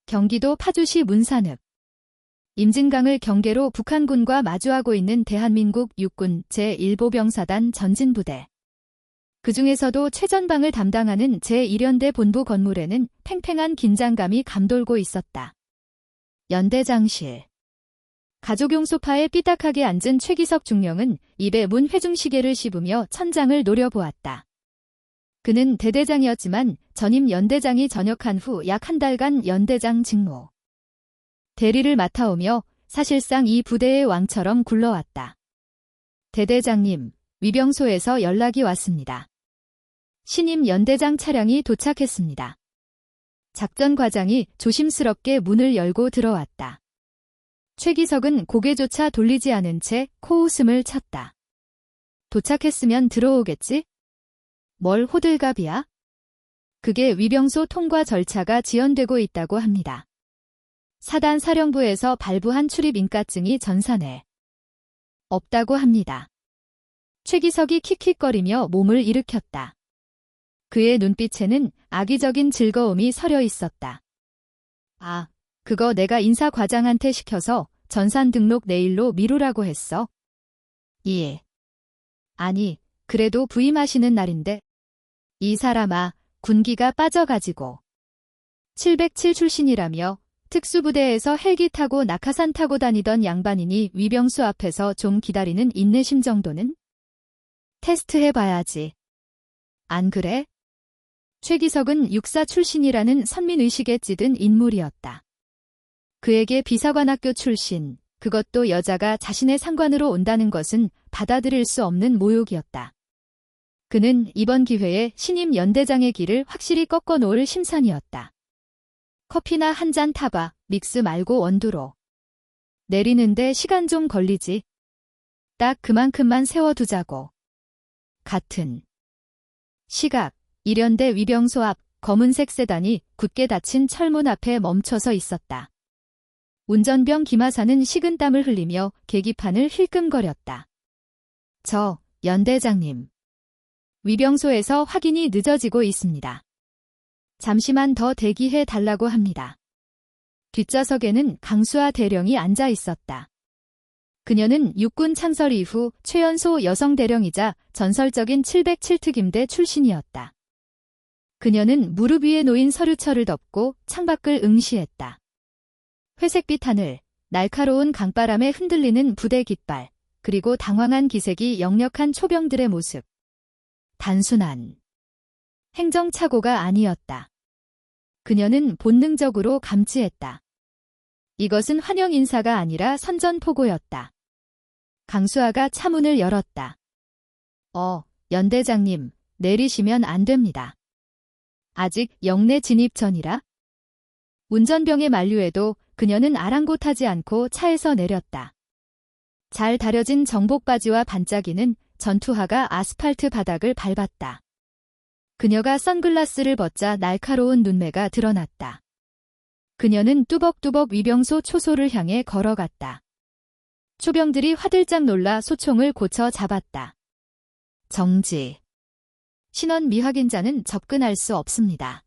경기도 파주시 문산읍. 임진강을 경계로 북한군과 마주하고 있는 대한민국 육군 제1보병사단 전진부대. 그 중에서도 최전방을 담당하는 제1연대 본부 건물에는 팽팽한 긴장감이 감돌고 있었다. 연대장실. 가족용 소파에 삐딱하게 앉은 최기석 중령은 입에 문 회중시계를 씹으며 천장을 노려보았다. 그는 대대장이었지만 전임 연대장이 전역한 후 약 한 달간 연대장 직무. 대리를 맡아오며 사실상 이 부대의 왕처럼 굴러왔다. 대대장님, 위병소에서 연락이 왔습니다. 신임 연대장 차량이 도착했습니다. 작전과장이 조심스럽게 문을 열고 들어왔다. 최기석은 고개조차 돌리지 않은 채 코웃음을 쳤다. 도착했으면 들어오겠지? 뭘 호들갑이야? 그게 위병소 통과 절차가 지연되고 있다고 합니다. 사단 사령부에서 발부한 출입 인가증이 전산에 없다고 합니다. 최기석이 킥킥거리며 몸을 일으켰다. 그의 눈빛에는 악의적인 즐거움이 서려 있었다. 아, 그거 내가 인사과장한테 시켜서 전산 등록 내일로 미루라고 했어. 예. 아니, 그래도 부임하시는 날인데. 이 사람아, 군기가 빠져가지고. 707 출신이라며 특수부대에서 헬기 타고 낙하산 타고 다니던 양반이니 위병소 앞에서 좀 기다리는 인내심 정도는? 테스트해봐야지. 안 그래? 최기석은 육사 출신이라는 선민의식에 찌든 인물이었다. 그에게 비사관학교 출신, 그것도 여자가 자신의 상관으로 온다는 것은 받아들일 수 없는 모욕이었다. 그는 이번 기회에 신임 연대장의 길을 확실히 꺾어놓을 심산이었다. 커피나 한 잔 타봐, 믹스 말고 원두로. 내리는데 시간 좀 걸리지. 딱 그만큼만 세워두자고. 같은 시각, 1연대 위병소 앞 검은색 세단이 굳게 닫힌 철문 앞에 멈춰서 있었다. 운전병 김하사는 식은땀을 흘리며 계기판을 힐끔거렸다. 저, 연대장님. 위병소에서 확인이 늦어지고 있습니다. 잠시만 더 대기해 달라고 합니다. 뒷좌석에는 강수아 대령이 앉아 있었다. 그녀는 육군 창설 이후 최연소 여성 대령이자 전설적인 707특임대 출신이었다. 그녀는 무릎 위에 놓인 서류철을 덮고 창밖을 응시했다. 회색빛 하늘, 날카로운 강바람에 흔들리는 부대 깃발, 그리고 당황한 기색이 역력한 초병들의 모습. 단순한 행정착오가 아니었다. 그녀는 본능적으로 감지했다. 이것은 환영 인사가 아니라 선전포고였다. 강수아가 차문을 열었다. 연대장님, 내리시면 안 됩니다. 아직 영내 진입 전이라? 운전병의 만류에도 그녀는 아랑곳하지 않고 차에서 내렸다. 잘 다려진 정복 바지와 반짝이는 전투화가 아스팔트 바닥을 밟았다. 그녀가 선글라스를 벗자 날카로운 눈매가 드러났다. 그녀는 뚜벅뚜벅 위병소 초소를 향해 걸어갔다. 초병들이 화들짝 놀라 소총을 고쳐 잡았다. 정지. 신원 미확인자는 접근할 수 없습니다.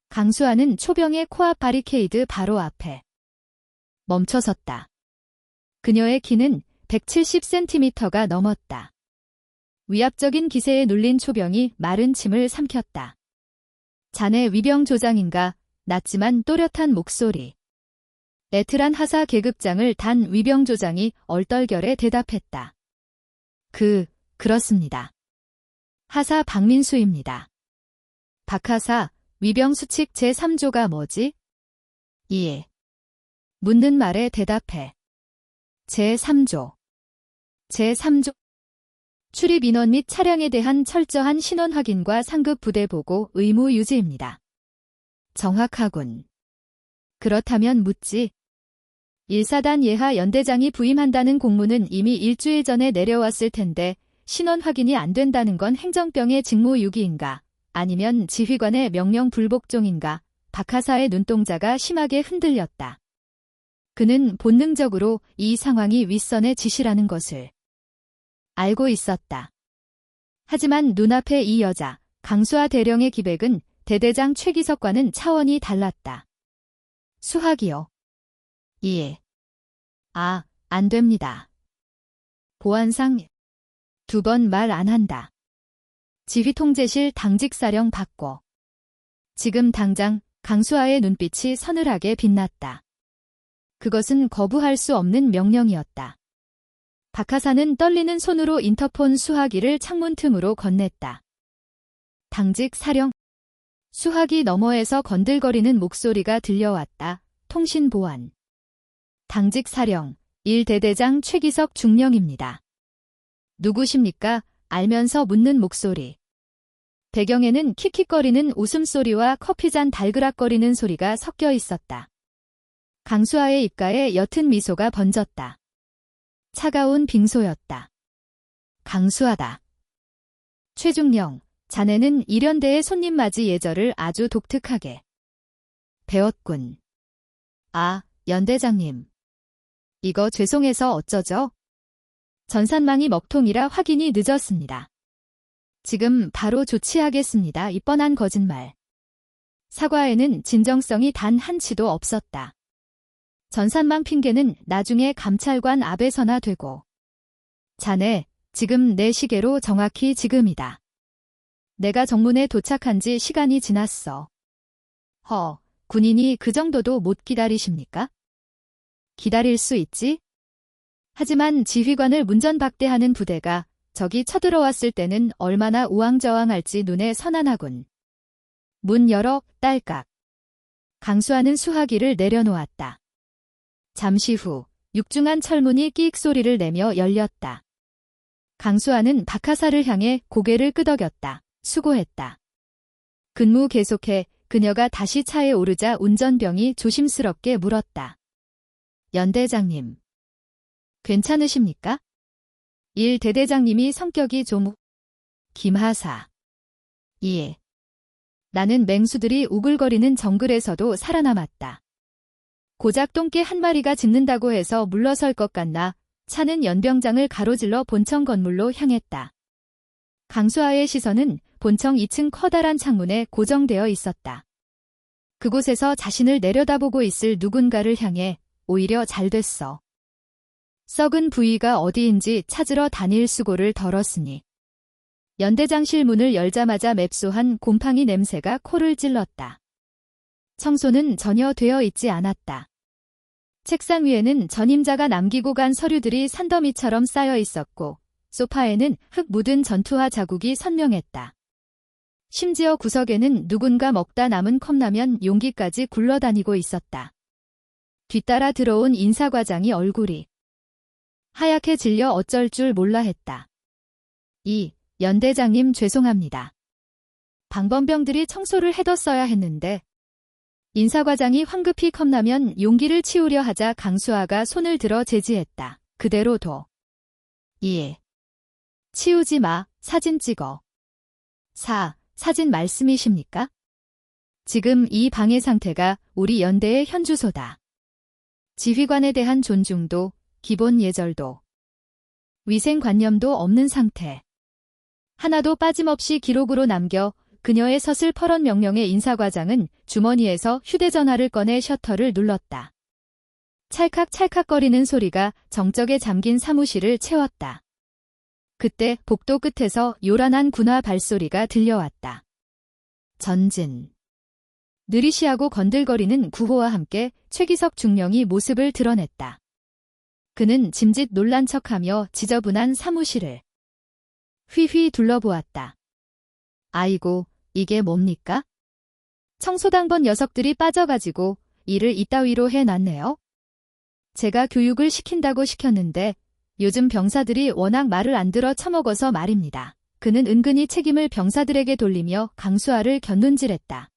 강수아는 초병의 코앞 바리케이드 바로 앞에 멈춰섰다. 그녀의 키는 170cm가 넘었다. 위압적인 기세에 눌린 초병이 마른 침을 삼켰다. 자네 위병 조장인가? 낮지만 또렷한 목소리. 애틀한 하사 계급장을 단 위병 조장이 얼떨결에 대답했다. 그렇습니다. 하사 박민수입니다. 박하사, 위병 수칙 제3조가 뭐지? 예. 묻는 말에 대답해. 제3조. 제3조. 출입 인원 및 차량에 대한 철저한 신원 확인과 상급 부대 보고 의무 유지입니다. 정확하군. 그렇다면 묻지. 1사단 예하 연대장이 부임한다는 공문은 이미 일주일 전에 내려왔을 텐데 신원 확인이 안 된다는 건 행정병의 직무유기인가 아니면 지휘관의 명령 불복종인가. 박하사의 눈동자가 심하게 흔들렸다. 그는 본능적으로 이 상황이 윗선의 지시라는 것을 알고 있었다. 하지만 눈앞의 이 여자, 강수아 대령의 기백은 대대장 최기석과는 차원이 달랐다. 수학이요. 예. 아, 안 됩니다. 보안상 2번 말 안 한다. 지휘통제실 당직사령 받고. 지금 당장 강수아의 눈빛이 서늘하게 빛났다. 그것은 거부할 수 없는 명령이었다. 박하사는 떨리는 손으로 인터폰 수화기를 창문 틈으로 건넸다. 당직 사령. 수화기 너머에서 건들거리는 목소리가 들려왔다. 통신보안. 당직 사령, 1대대장 최기석 중령입니다. 누구십니까? 알면서 묻는 목소리. 배경에는 킥킥거리는 웃음소리와 커피잔 달그락거리는 소리가 섞여 있었다. 강수아의 입가에 옅은 미소가 번졌다. 차가운 빙소였다. 강수아다. 최중령, 자네는 일연대의 손님 맞이 예절을 아주 독특하게 배웠군. 아, 연대장님. 이거 죄송해서 어쩌죠? 전산망이 먹통이라 확인이 늦었습니다. 지금 바로 조치하겠습니다. 이 뻔한 거짓말. 사과에는 진정성이 단 한치도 없었다. 전산망 핑계는 나중에 감찰관 앞에서나 되고. 자네, 지금 내 시계로 정확히 지금이다. 내가 정문에 도착한 지 시간이 지났어. 군인이 그 정도도 못 기다리십니까? 기다릴 수 있지? 하지만 지휘관을 문전박대하는 부대가 적이 쳐들어왔을 때는 얼마나 우왕좌왕할지 눈에 선안하군. 문 열어, 딸깍. 강수아는 수화기를 내려놓았다. 잠시 후 육중한 철문이 끽 소리를 내며 열렸다. 강수아는 박하사를 향해 고개를 끄덕였다. 수고했다. 근무 계속해 그녀가 다시 차에 오르자 운전병이 조심스럽게 물었다. 연대장님. 괜찮으십니까? 1대대장님이 성격이 좀... 김하사. 예. 나는 맹수들이 우글거리는 정글에서도 살아남았다. 고작 똥개 한 마리가 짖는다고 해서 물러설 것 같나. 차는 연병장을 가로질러 본청 건물로 향했다. 강수아의 시선은 본청 2층 커다란 창문에 고정되어 있었다. 그곳에서 자신을 내려다보고 있을 누군가를 향해 오히려 잘 됐어. 썩은 부위가 어디인지 찾으러 다닐 수고를 덜었으니. 연대장실 문을 열자마자 맵소한 곰팡이 냄새가 코를 찔렀다. 청소는 전혀 되어 있지 않았다. 책상 위에는 전임자가 남기고 간 서류들이 산더미처럼 쌓여 있었고 소파에는 흙 묻은 전투화 자국이 선명했다. 심지어 구석에는 누군가 먹다 남은 컵라면 용기까지 굴러다니고 있었다. 뒤따라 들어온 인사과장이 얼굴이 하얗게 질려 어쩔 줄 몰라 했다. 연대장님 죄송합니다. 방범병들이 청소를 해뒀어야 했는데. 인사과장이 황급히 컵라면 용기를 치우려 하자 강수아가 손을 들어 제지했다. 그대로 둬. 예. 치우지 마. 사진 찍어. 사진 말씀이십니까? 지금 이 방의 상태가 우리 연대의 현주소다. 지휘관에 대한 존중도, 기본 예절도, 위생관념도 없는 상태. 하나도 빠짐없이 기록으로 남겨 그녀의 서슬퍼런 명령에 인사과장은 주머니에서 휴대전화를 꺼내 셔터를 눌렀다. 찰칵찰칵거리는 소리가 정적에 잠긴 사무실을 채웠다. 그때 복도 끝에서 요란한 군화 발소리가 들려왔다. 전진. 느리시하고 건들거리는 구호와 함께 최기석 중령이 모습을 드러냈다. 그는 짐짓 놀란 척하며 지저분한 사무실을 휘휘 둘러보았다. 아이고, 이게 뭡니까? 청소당번 녀석들이 빠져가지고 일을 이따위로 해놨네요. 제가 교육을 시킨다고 시켰는데 요즘 병사들이 워낙 말을 안 들어 처먹어서 말입니다. 그는 은근히 책임을 병사들에게 돌리며 강수아를 곁눈질했다.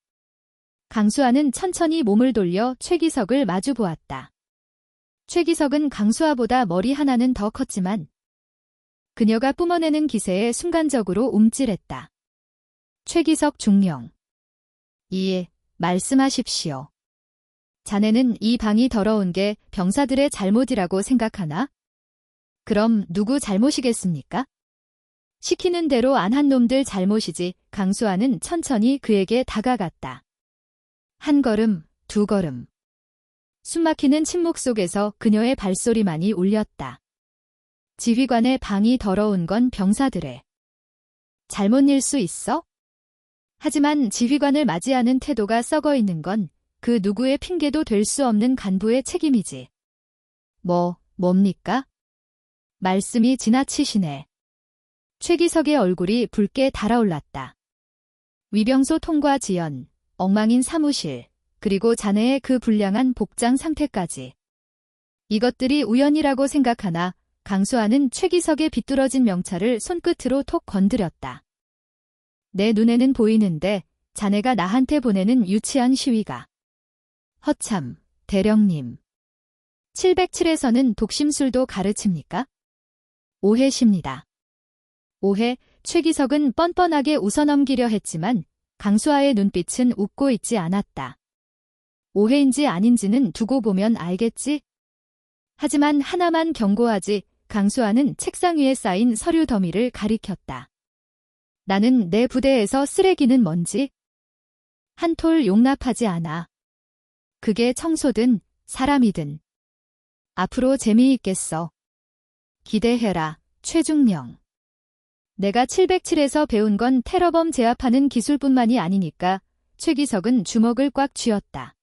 강수아는 천천히 몸을 돌려 최기석을 마주보았다. 최기석은 강수아보다 머리 하나는 더 컸지만 그녀가 뿜어내는 기세에 순간적으로 움찔했다. 최기석 중령. 예, 말씀하십시오. 자네는 이 방이 더러운 게 병사들의 잘못이라고 생각하나? 그럼 누구 잘못이겠습니까? 시키는 대로 안 한 놈들 잘못이지. 강수아는 천천히 그에게 다가갔다. 한 걸음, 두 걸음. 숨막히는 침묵 속에서 그녀의 발소리만이 울렸다. 지휘관의 방이 더러운 건 병사들의 잘못일 수 있어? 하지만 지휘관을 맞이하는 태도가 썩어 있는 건 그 누구의 핑계도 될 수 없는 간부의 책임이지. 뭡니까? 말씀이 지나치시네. 최기석의 얼굴이 붉게 달아올랐다. 위병소 통과 지연, 엉망인 사무실, 그리고 자네의 그 불량한 복장 상태까지. 이것들이 우연이라고 생각하나 강수아는 최기석의 비뚤어진 명찰을 손끝으로 톡 건드렸다. 내 눈에는 보이는데 자네가 나한테 보내는 유치한 시위가. 허참, 대령님. 707에서는 독심술도 가르칩니까? 오해십니다. 오해, 최기석은 뻔뻔하게 웃어넘기려 했지만 강수아의 눈빛은 웃고 있지 않았다. 오해인지 아닌지는 두고 보면 알겠지? 하지만 하나만 경고하지. 강수아는 책상 위에 쌓인 서류 더미를 가리켰다. 나는 내 부대에서 쓰레기는 뭔지 한 톨 용납하지 않아. 그게 청소든 사람이든. 앞으로 재미있겠어. 기대해라, 최중령. 내가 707에서 배운 건 테러범 제압하는 기술뿐만이 아니니까. 최기석은 주먹을 꽉 쥐었다.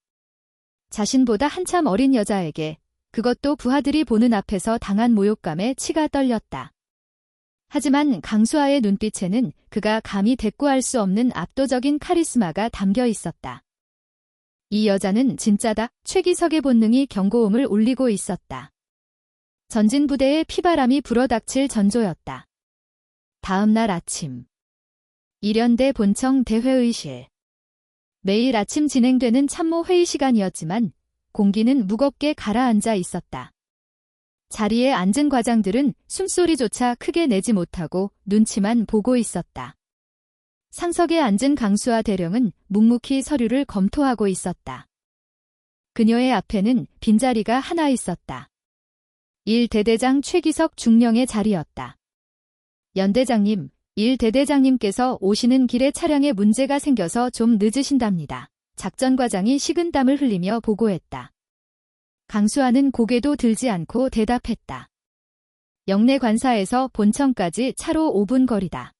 자신보다 한참 어린 여자에게, 그것도 부하들이 보는 앞에서 당한 모욕감에 치가 떨렸다. 하지만 강수아의 눈빛에는 그가 감히 대꾸할 수 없는 압도적인 카리스마가 담겨 있었다. 이 여자는 진짜다. 최기석의 본능이 경고음을 울리고 있었다. 전진 부대에 피바람이 불어닥칠 전조였다. 다음 날 아침. 일연대 본청 대회의실. 매일 아침 진행되는 참모 회의 시간이었지만 공기는 무겁게 가라앉아 있었다. 자리에 앉은 과장들은 숨소리조차 크게 내지 못하고 눈치만 보고 있었다. 상석에 앉은 강수아 대령은 묵묵히 서류를 검토하고 있었다. 그녀의 앞에는 빈자리가 하나 있었다. 1대대장 최기석 중령의 자리였다. 연대장님, 1대대장님께서 오시는 길에 차량에 문제가 생겨서 좀 늦으신답니다. 작전과장이 식은땀을 흘리며 보고했다. 강수아는 고개도 들지 않고 대답했다. 영내 관사에서 본청까지 차로 5분 거리다.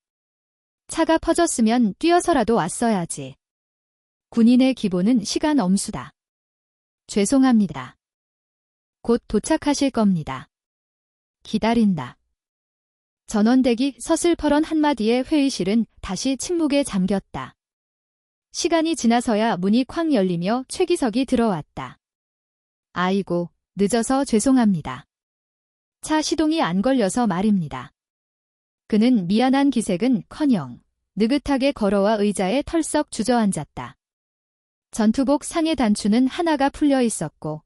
차가 퍼졌으면 뛰어서라도 왔어야지. 군인의 기본은 시간 엄수다. 죄송합니다. 곧 도착하실 겁니다. 기다린다. 전원대기 서슬퍼런 한마디에 회의실은 다시 침묵에 잠겼다. 시간이 지나서야 문이 쾅 열리며 최기석이 들어왔다. 아이고, 늦어서 죄송합니다. 차 시동이 안 걸려서 말입니다. 그는 미안한 기색은커녕 느긋하게 걸어와 의자에 털썩 주저앉았다. 전투복 상의 단추는 하나가 풀려 있었고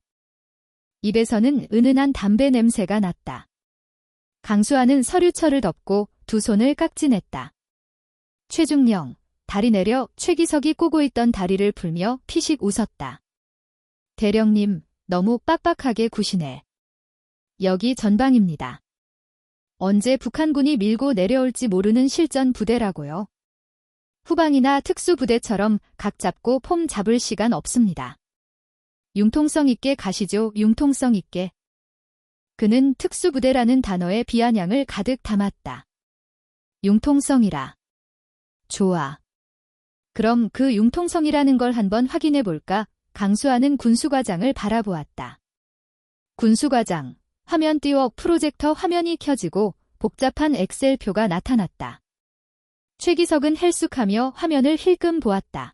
입에서는 은은한 담배 냄새가 났다. 강수아는 서류철을 덮고 두 손을 깍지냈다. 최중령, 다리 내려. 최기석이 꼬고 있던 다리를 풀며 피식 웃었다. 대령님, 너무 빡빡하게 구시네. 여기 전방입니다. 언제 북한군이 밀고 내려올지 모르는 실전 부대라고요. 후방이나 특수부대처럼 각 잡고 폼 잡을 시간 없습니다. 융통성 있게 가시죠. 융통성 있게. 그는 특수부대라는 단어에 비아냥을 가득 담았다. 융통성이라. 좋아. 그럼 그 융통성이라는 걸 한번 확인해 볼까? 강수아는 군수과장을 바라보았다. 군수과장, 화면 띄워. 프로젝터 화면이 켜지고 복잡한 엑셀표가 나타났다. 최기석은 헬쑥하며 화면을 힐끔 보았다.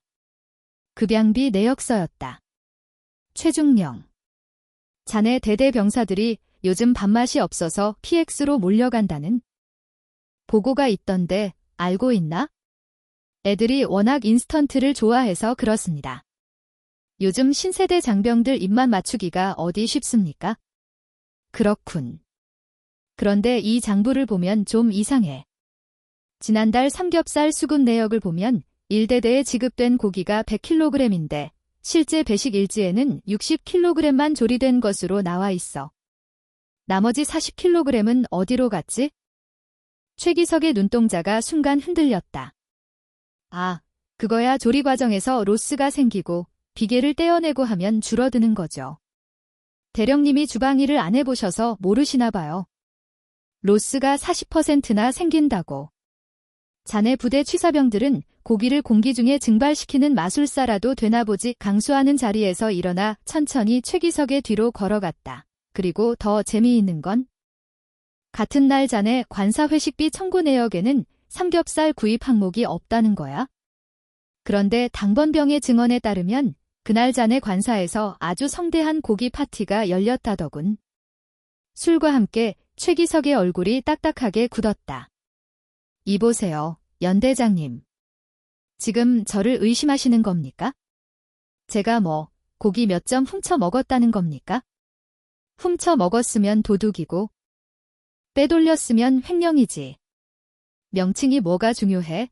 급양비 내역서였다. 최중령. 자네 대대 병사들이 요즘 밥맛이 없어서 PX로 몰려간다는 보고가 있던데 알고 있나? 애들이 워낙 인스턴트를 좋아해서 그렇습니다. 요즘 신세대 장병들 입맛 맞추기가 어디 쉽습니까? 그렇군. 그런데 이 장부를 보면 좀 이상해. 지난달 삼겹살 수급 내역을 보면 1대대에 지급된 고기가 100kg인데 실제 배식 일지에는 60kg만 조리된 것으로 나와 있어. 나머지 40kg은 어디로 갔지? 최기석의 눈동자가 순간 흔들렸다. 아, 그거야 조리 과정에서 로스가 생기고 비계를 떼어내고 하면 줄어드는 거죠. 대령님이 주방 일을 안 해보셔서 모르시나 봐요. 로스가 40%나 생긴다고. 자네 부대 취사병들은 고기를 공기 중에 증발시키는 마술사라도 되나 보지. 강수하는 자리에서 일어나 천천히 최기석의 뒤로 걸어갔다. 그리고 더 재미있는 건 같은 날 자네 관사 회식비 청구 내역에는 삼겹살 구입 항목이 없다는 거야. 그런데 당번병의 증언에 따르면 그날 자네 관사에서 아주 성대한 고기 파티가 열렸다더군. 술과 함께 최기석의 얼굴이 딱딱하게 굳었다. 이보세요, 연대장님. 지금 저를 의심하시는 겁니까? 제가 고기 몇 점 훔쳐 먹었다는 겁니까? 훔쳐 먹었으면 도둑이고 빼돌렸으면 횡령이지. 명칭이 뭐가 중요해?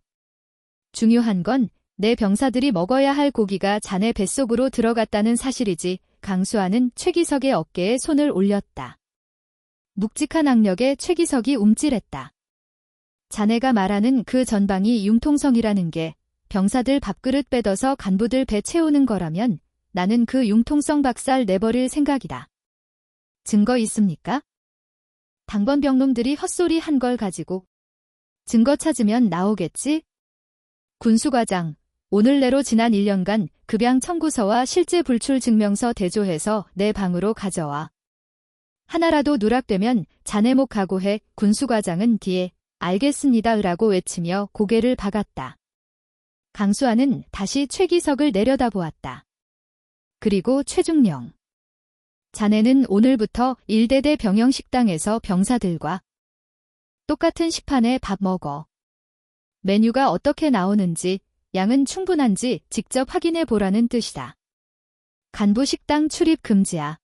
중요한 건 내 병사들이 먹어야 할 고기가 자네 뱃속으로 들어갔다는 사실이지. 강수아는 최기석의 어깨에 손을 올렸다. 묵직한 악력에 최기석이 움찔했다. 자네가 말하는 그 전방이 융통성이라는 게 병사들 밥그릇 빼둬서 간부들 배 채우는 거라면 나는 그 융통성 박살 내버릴 생각이다. 증거 있습니까? 당번병놈들이 헛소리 한 걸 가지고 증거 찾으면 나오겠지? 군수과장, 오늘 내로 지난 1년간 급양 청구서와 실제 불출 증명서 대조해서 내 방으로 가져와. 하나라도 누락되면 자네 목 각오해. 군수과장은 뒤에 알겠습니다 라고 외치며 고개를 박았다. 강수아는 다시 최기석을 내려다보았다. 그리고 최중령. 자네는 오늘부터 1대대 병영식당에서 병사들과 똑같은 식판에 밥 먹어. 메뉴가 어떻게 나오는지, 양은 충분한지 직접 확인해 보라는 뜻이다. 간부 식당 출입 금지야.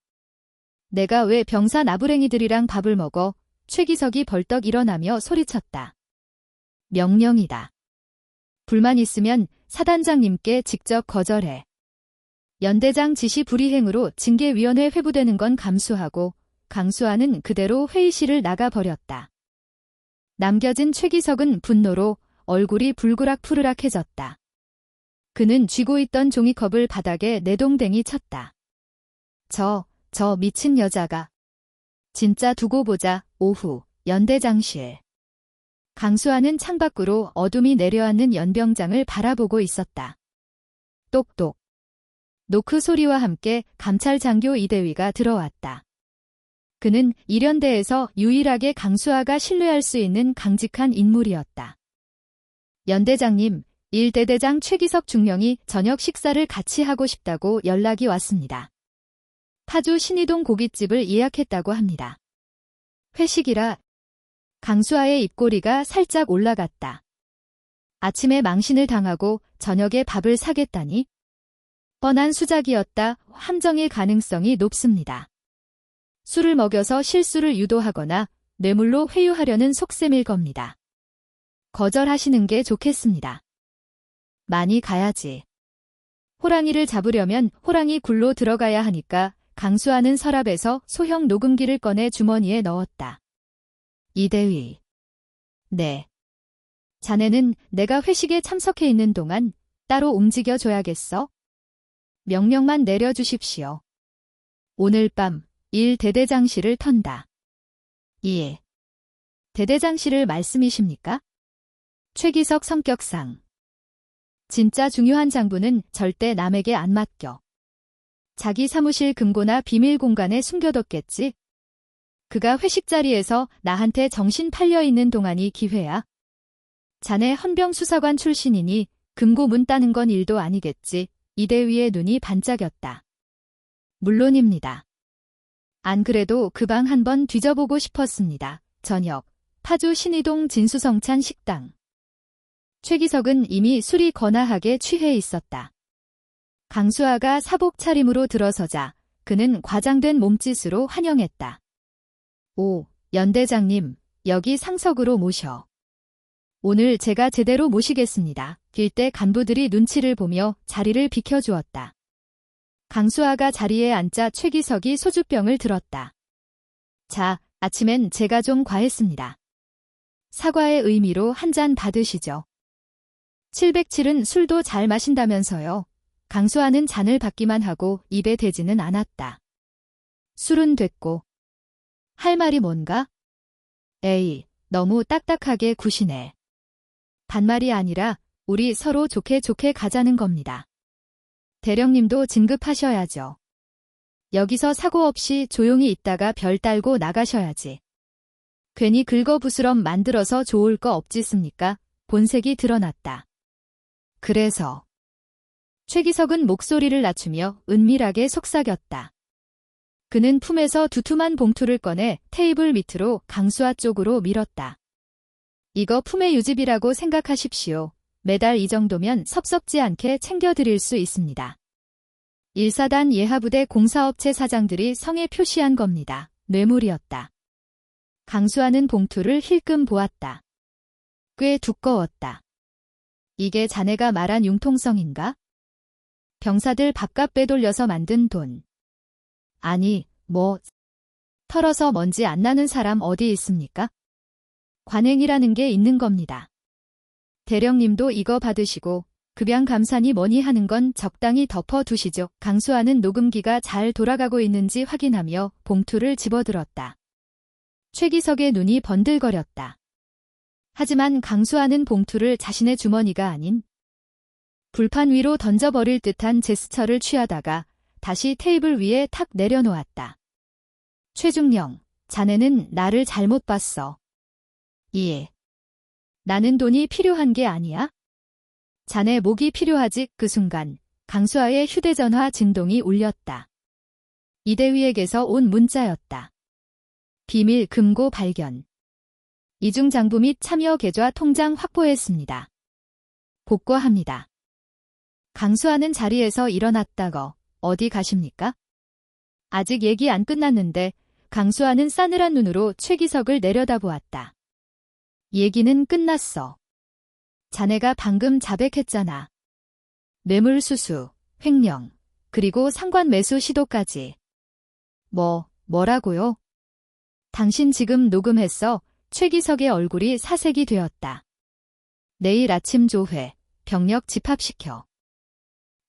내가 왜 병사 나부랭이들이랑 밥을 먹어? 최기석이 벌떡 일어나며 소리쳤다. 명령이다. 불만 있으면 사단장님께 직접 거절해. 연대장 지시 불이행으로 징계위원회 회부되는 건 감수하고 강수아는 그대로 회의실을 나가버렸다. 남겨진 최기석은 분노로 얼굴이 불그락푸르락해졌다. 그는 쥐고 있던 종이컵을 바닥에 내동댕이 쳤다. 저 미친 여자가. 진짜 두고 보자. 오후 연대장실. 강수아는 창밖으로 어둠이 내려앉는 연병장을 바라보고 있었다. 똑똑. 노크 소리와 함께 감찰 장교 이대위가 들어왔다. 그는 일연대에서 유일하게 강수아가 신뢰할 수 있는 강직한 인물이었다. 연대장님, 1대대장 최기석 중령이 저녁 식사를 같이 하고 싶다고 연락이 왔습니다. 파주 신이동 고깃집을 예약했다고 합니다. 회식이라. 강수아의 입꼬리가 살짝 올라갔다. 아침에 망신을 당하고 저녁에 밥을 사겠다니? 뻔한 수작이었다. 함정일 가능성이 높습니다. 술을 먹여서 실수를 유도하거나 뇌물로 회유하려는 속셈일 겁니다. 거절하시는 게 좋겠습니다. 많이 가야지. 호랑이를 잡으려면 호랑이 굴로 들어가야 하니까. 강수아는 서랍에서 소형 녹음기를 꺼내 주머니에 넣었다. 이대위. 네. 자네는 내가 회식에 참석해 있는 동안 따로 움직여줘야겠어? 명령만 내려주십시오. 오늘 밤 1대대장실을 턴다. 예. 대대장실을 말씀이십니까? 최기석 성격상. 진짜 중요한 장부는 절대 남에게 안 맡겨. 자기 사무실 금고나 비밀 공간에 숨겨뒀겠지. 그가 회식 자리에서 나한테 정신 팔려 있는 동안이 기회야. 자네 헌병 수사관 출신이니 금고 문 따는 건 일도 아니겠지. 이대위의 눈이 반짝였다. 물론입니다. 안 그래도 그 방 한번 뒤져보고 싶었습니다. 저녁, 파주 신이동 진수성찬 식당. 최기석은 이미 술이 거나하게 취해 있었다. 강수아가 사복 차림으로 들어서자 그는 과장된 몸짓으로 환영했다. 오, 연대장님, 여기 상석으로 모셔. 오늘 제가 제대로 모시겠습니다. 길대 간부들이 눈치를 보며 자리를 비켜주었다. 강수아가 자리에 앉자 최기석이 소주병을 들었다. 자, 아침엔 제가 좀 과했습니다. 사과의 의미로 한 잔 받으시죠. 707은 술도 잘 마신다면서요. 강수아는 잔을 받기만 하고 입에 대지는 않았다. 술은 됐고. 할 말이 뭔가? 에이, 너무 딱딱하게 구시네. 반말이 아니라 우리 서로 좋게 좋게 가자는 겁니다. 대령님도 진급하셔야죠. 여기서 사고 없이 조용히 있다가 별 딸고 나가셔야지. 괜히 긁어부스럼 만들어서 좋을 거 없지습니까? 본색이 드러났다. 그래서 최기석은 목소리를 낮추며 은밀하게 속삭였다. 그는 품에서 두툼한 봉투를 꺼내 테이블 밑으로 강수아 쪽으로 밀었다. 이거 품의 유집이라고 생각하십시오. 매달 이 정도면 섭섭지 않게 챙겨드릴 수 있습니다. 1사단 예하부대 공사업체 사장들이 성에 표시한 겁니다. 뇌물이었다. 강수아는 봉투를 힐끔 보았다. 꽤 두꺼웠다. 이게 자네가 말한 융통성인가? 병사들 밥값 빼돌려서 만든 돈. 아니, 털어서 먼지 안 나는 사람 어디 있습니까? 관행이라는 게 있는 겁니다. 대령님도 이거 받으시고 급양 감사니 뭐니 하는 건 적당히 덮어두시죠. 강수아는 녹음기가 잘 돌아가고 있는지 확인하며 봉투를 집어들었다. 최기석의 눈이 번들거렸다. 하지만 강수아는 봉투를 자신의 주머니가 아닌 불판 위로 던져버릴 듯한 제스처를 취하다가 다시 테이블 위에 탁 내려놓았다. 최중령, 자네는 나를 잘못 봤어. 예. 나는 돈이 필요한 게 아니야? 자네 목이 필요하지. 그 순간 강수아의 휴대전화 진동이 울렸다. 이대위에게서 온 문자였다. 비밀 금고 발견. 이중 장부 및 참여 계좌 통장 확보했습니다. 복구합니다. 강수아는 자리에서 일어났다고. 어디 가십니까? 아직 얘기 안 끝났는데 강수아는 싸늘한 눈으로 최기석을 내려다보았다. 얘기는 끝났어. 자네가 방금 자백했잖아. 뇌물수수, 횡령, 그리고 상관 매수 시도까지. 뭐라고요? 당신 지금 녹음했어. 최기석의 얼굴이 사색이 되었다. 내일 아침 조회, 병력 집합시켜.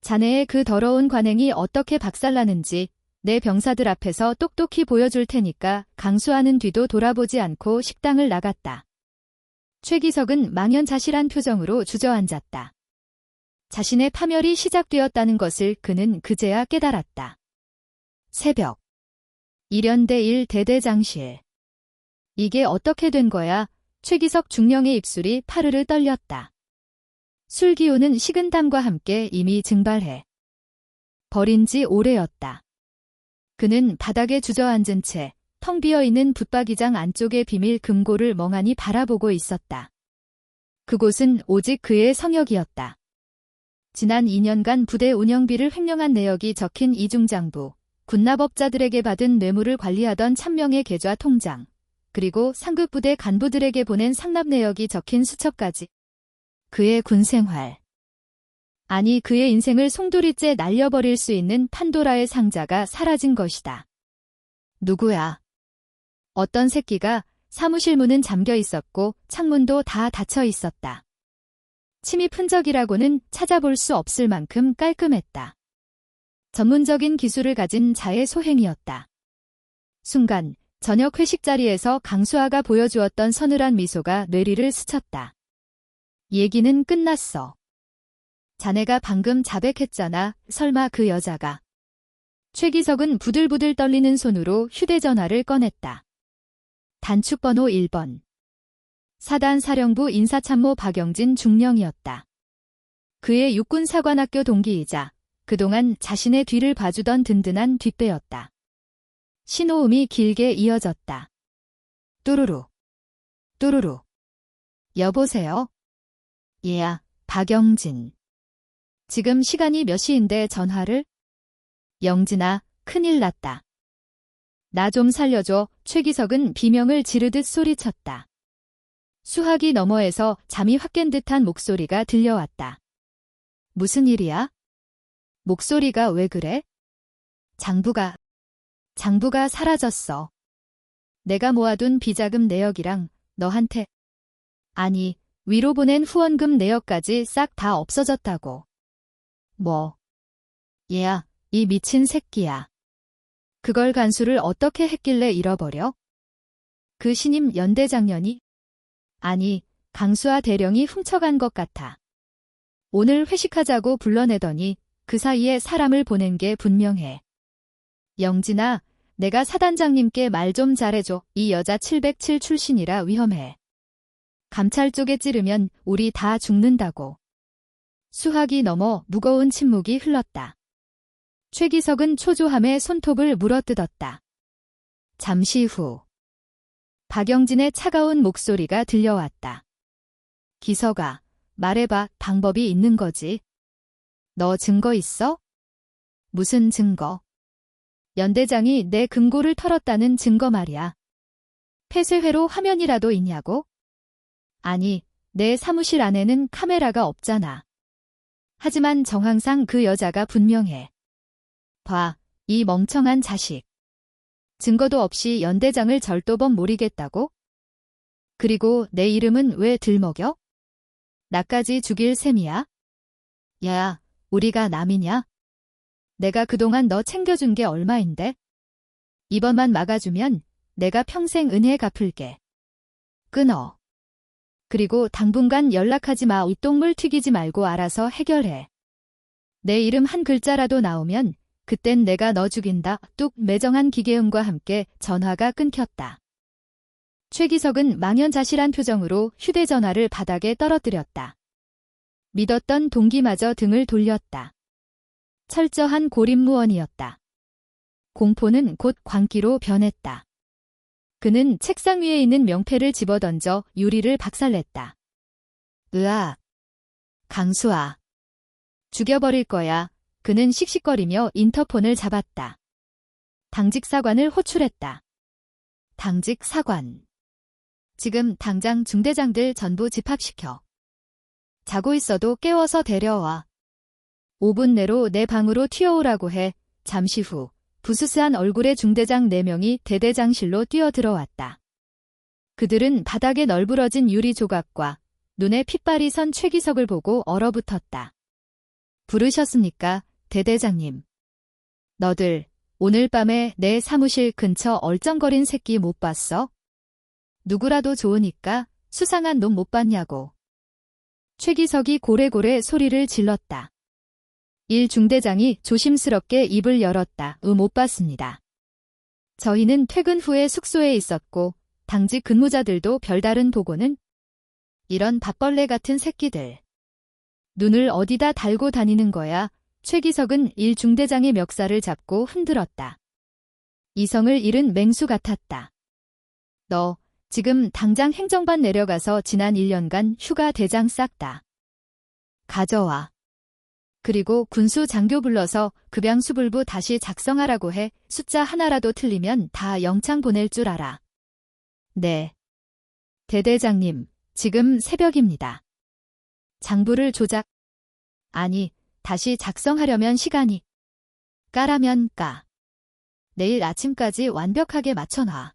자네의 그 더러운 관행이 어떻게 박살나는지 내 병사들 앞에서 똑똑히 보여줄 테니까. 강수아는 뒤도 돌아보지 않고 식당을 나갔다. 최기석은 망연자실한 표정으로 주저앉았다. 자신의 파멸이 시작되었다는 것을 그는 그제야 깨달았다. 새벽. 일연대 1대대장실. 이게 어떻게 된 거야? 최기석 중령의 입술이 파르르 떨렸다. 술 기운은 식은땀과 함께 이미 증발해 버린 지 오래였다. 그는 바닥에 주저앉은 채 텅 비어있는 붙박이장 안쪽의 비밀 금고를 멍하니 바라보고 있었다. 그곳은 오직 그의 성역이었다. 지난 2년간 부대 운영비를 횡령한 내역이 적힌 이중장부, 군납업자들에게 받은 뇌물을 관리하던 천명의 계좌 통장, 그리고 상급부대 간부들에게 보낸 상납 내역이 적힌 수첩까지. 그의 군생활. 아니, 그의 인생을 송두리째 날려버릴 수 있는 판도라의 상자가 사라진 것이다. 누구야? 어떤 새끼가. 사무실 문은 잠겨 있었고 창문도 다 닫혀 있었다. 침입 흔적이라고는 찾아볼 수 없을 만큼 깔끔했다. 전문적인 기술을 가진 자의 소행이었다. 순간 저녁 회식 자리에서 강수아가 보여주었던 서늘한 미소가 뇌리를 스쳤다. 얘기는 끝났어. 자네가 방금 자백했잖아. 설마 그 여자가. 최기석은 부들부들 떨리는 손으로 휴대전화를 꺼냈다. 단축번호 1번. 사단 사령부 인사참모 박영진 중령이었다. 그의 육군사관학교 동기이자 그동안 자신의 뒤를 봐주던 든든한 뒷배였다. 신호음이 길게 이어졌다. 뚜루루. 뚜루루. 여보세요? 얘야, 박영진. 지금 시간이 몇 시인데 전화를? 영진아, 큰일 났다. 나 좀 살려줘. 최기석은 비명을 지르듯 소리쳤다. 수화기 너머에서 잠이 확 깬 듯한 목소리가 들려왔다. 무슨 일이야? 목소리가 왜 그래? 장부가 사라졌어. 내가 모아둔 비자금 내역이랑 너한테. 아니, 위로 보낸 후원금 내역까지 싹 다 없어졌다고. 얘야, 이 미친 새끼야. 그걸 간수를 어떻게 했길래 잃어버려? 그 신임 연대장년이? 아니, 강수아 대령이 훔쳐간 것 같아. 오늘 회식하자고 불러내더니 그 사이에 사람을 보낸 게 분명해. 영진아, 내가 사단장님께 말 좀 잘해줘. 이 여자 707 출신이라 위험해. 감찰 쪽에 찌르면 우리 다 죽는다고. 수학이 넘어 무거운 침묵이 흘렀다. 최기석은 초조함에 손톱을 물어뜯었다. 잠시 후 박영진의 차가운 목소리가 들려왔다. 기석아, 말해봐. 방법이 있는 거지. 너 증거 있어? 무슨 증거? 연대장이 내 금고를 털었다는 증거 말이야. 폐쇄회로 화면이라도 있냐고? 아니, 내 사무실 안에는 카메라가 없잖아. 하지만 정황상 그 여자가 분명해. 봐, 이 멍청한 자식. 증거도 없이 연대장을 절도범 몰이겠다고? 그리고 내 이름은 왜 들먹여? 나까지 죽일 셈이야? 야, 우리가 남이냐? 내가 그동안 너 챙겨준 게 얼마인데? 이번만 막아주면 내가 평생 은혜 갚을게. 끊어. 그리고 당분간 연락하지 마. 이 똥물 튀기지 말고 알아서 해결해. 내 이름 한 글자라도 나오면 그땐 내가 너 죽인다. 뚝 매정한 기계음과 함께 전화가 끊겼다. 최기석은 망연자실한 표정으로 휴대전화를 바닥에 떨어뜨렸다. 믿었던 동기마저 등을 돌렸다. 철저한 고립무원이었다. 공포는 곧 광기로 변했다. 그는 책상 위에 있는 명패를 집어던져 유리를 박살냈다. 으악. 강수아. 죽여버릴 거야. 그는 씩씩거리며 인터폰을 잡았다. 당직 사관을 호출했다. 당직 사관. 지금 당장 중대장들 전부 집합시켜. 자고 있어도 깨워서 데려와. 5분 내로 내 방으로 튀어오라고 해. 잠시 후 부스스한 얼굴의 중대장 4명이 대대장실로 뛰어들어왔다. 그들은 바닥에 널브러진 유리 조각과 눈에 핏발이 선 최기석을 보고 얼어붙었다. 부르셨습니까, 대대장님? 너들 오늘 밤에 내 사무실 근처 얼쩡거린 새끼 못 봤어? 누구라도 좋으니까 수상한 놈 못 봤냐고. 최기석이 고래고래 소리를 질렀다. 1중대장이 조심스럽게 입을 열었다. 못 봤습니다. 저희는 퇴근 후에 숙소에 있었고 당직 근무자들도 별다른 보고는? 이런 밥벌레 같은 새끼들. 눈을 어디다 달고 다니는 거야. 최기석은 1중대장의 멱살을 잡고 흔들었다. 이성을 잃은 맹수 같았다. 너 지금 당장 행정반 내려가서 지난 1년간 휴가 대장 싹 다 가져와. 그리고 군수 장교 불러서 급양수불부 다시 작성하라고 해. 숫자 하나라도 틀리면 다 영창 보낼 줄 알아. 네. 대대장님, 지금 새벽입니다. 장부를 조작. 아니, 다시 작성하려면 시간이. 까라면 까. 내일 아침까지 완벽하게 맞춰놔.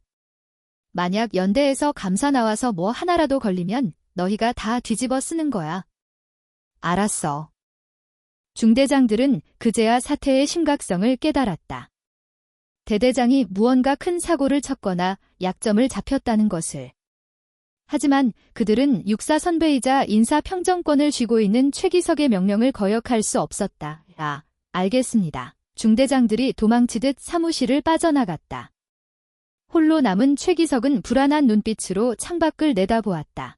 만약 연대에서 감사 나와서 뭐 하나라도 걸리면 너희가 다 뒤집어 쓰는 거야. 알았어. 중대장들은 그제야 사태의 심각성을 깨달았다. 대대장이 무언가 큰 사고를 쳤거나 약점을 잡혔다는 것을. 하지만 그들은 육사 선배이자 인사평정권을 쥐고 있는 최기석의 명령을 거역할 수 없었다. 아, 알겠습니다. 중대장들이 도망치듯 사무실을 빠져나갔다. 홀로 남은 최기석은 불안한 눈빛으로 창밖을 내다보았다.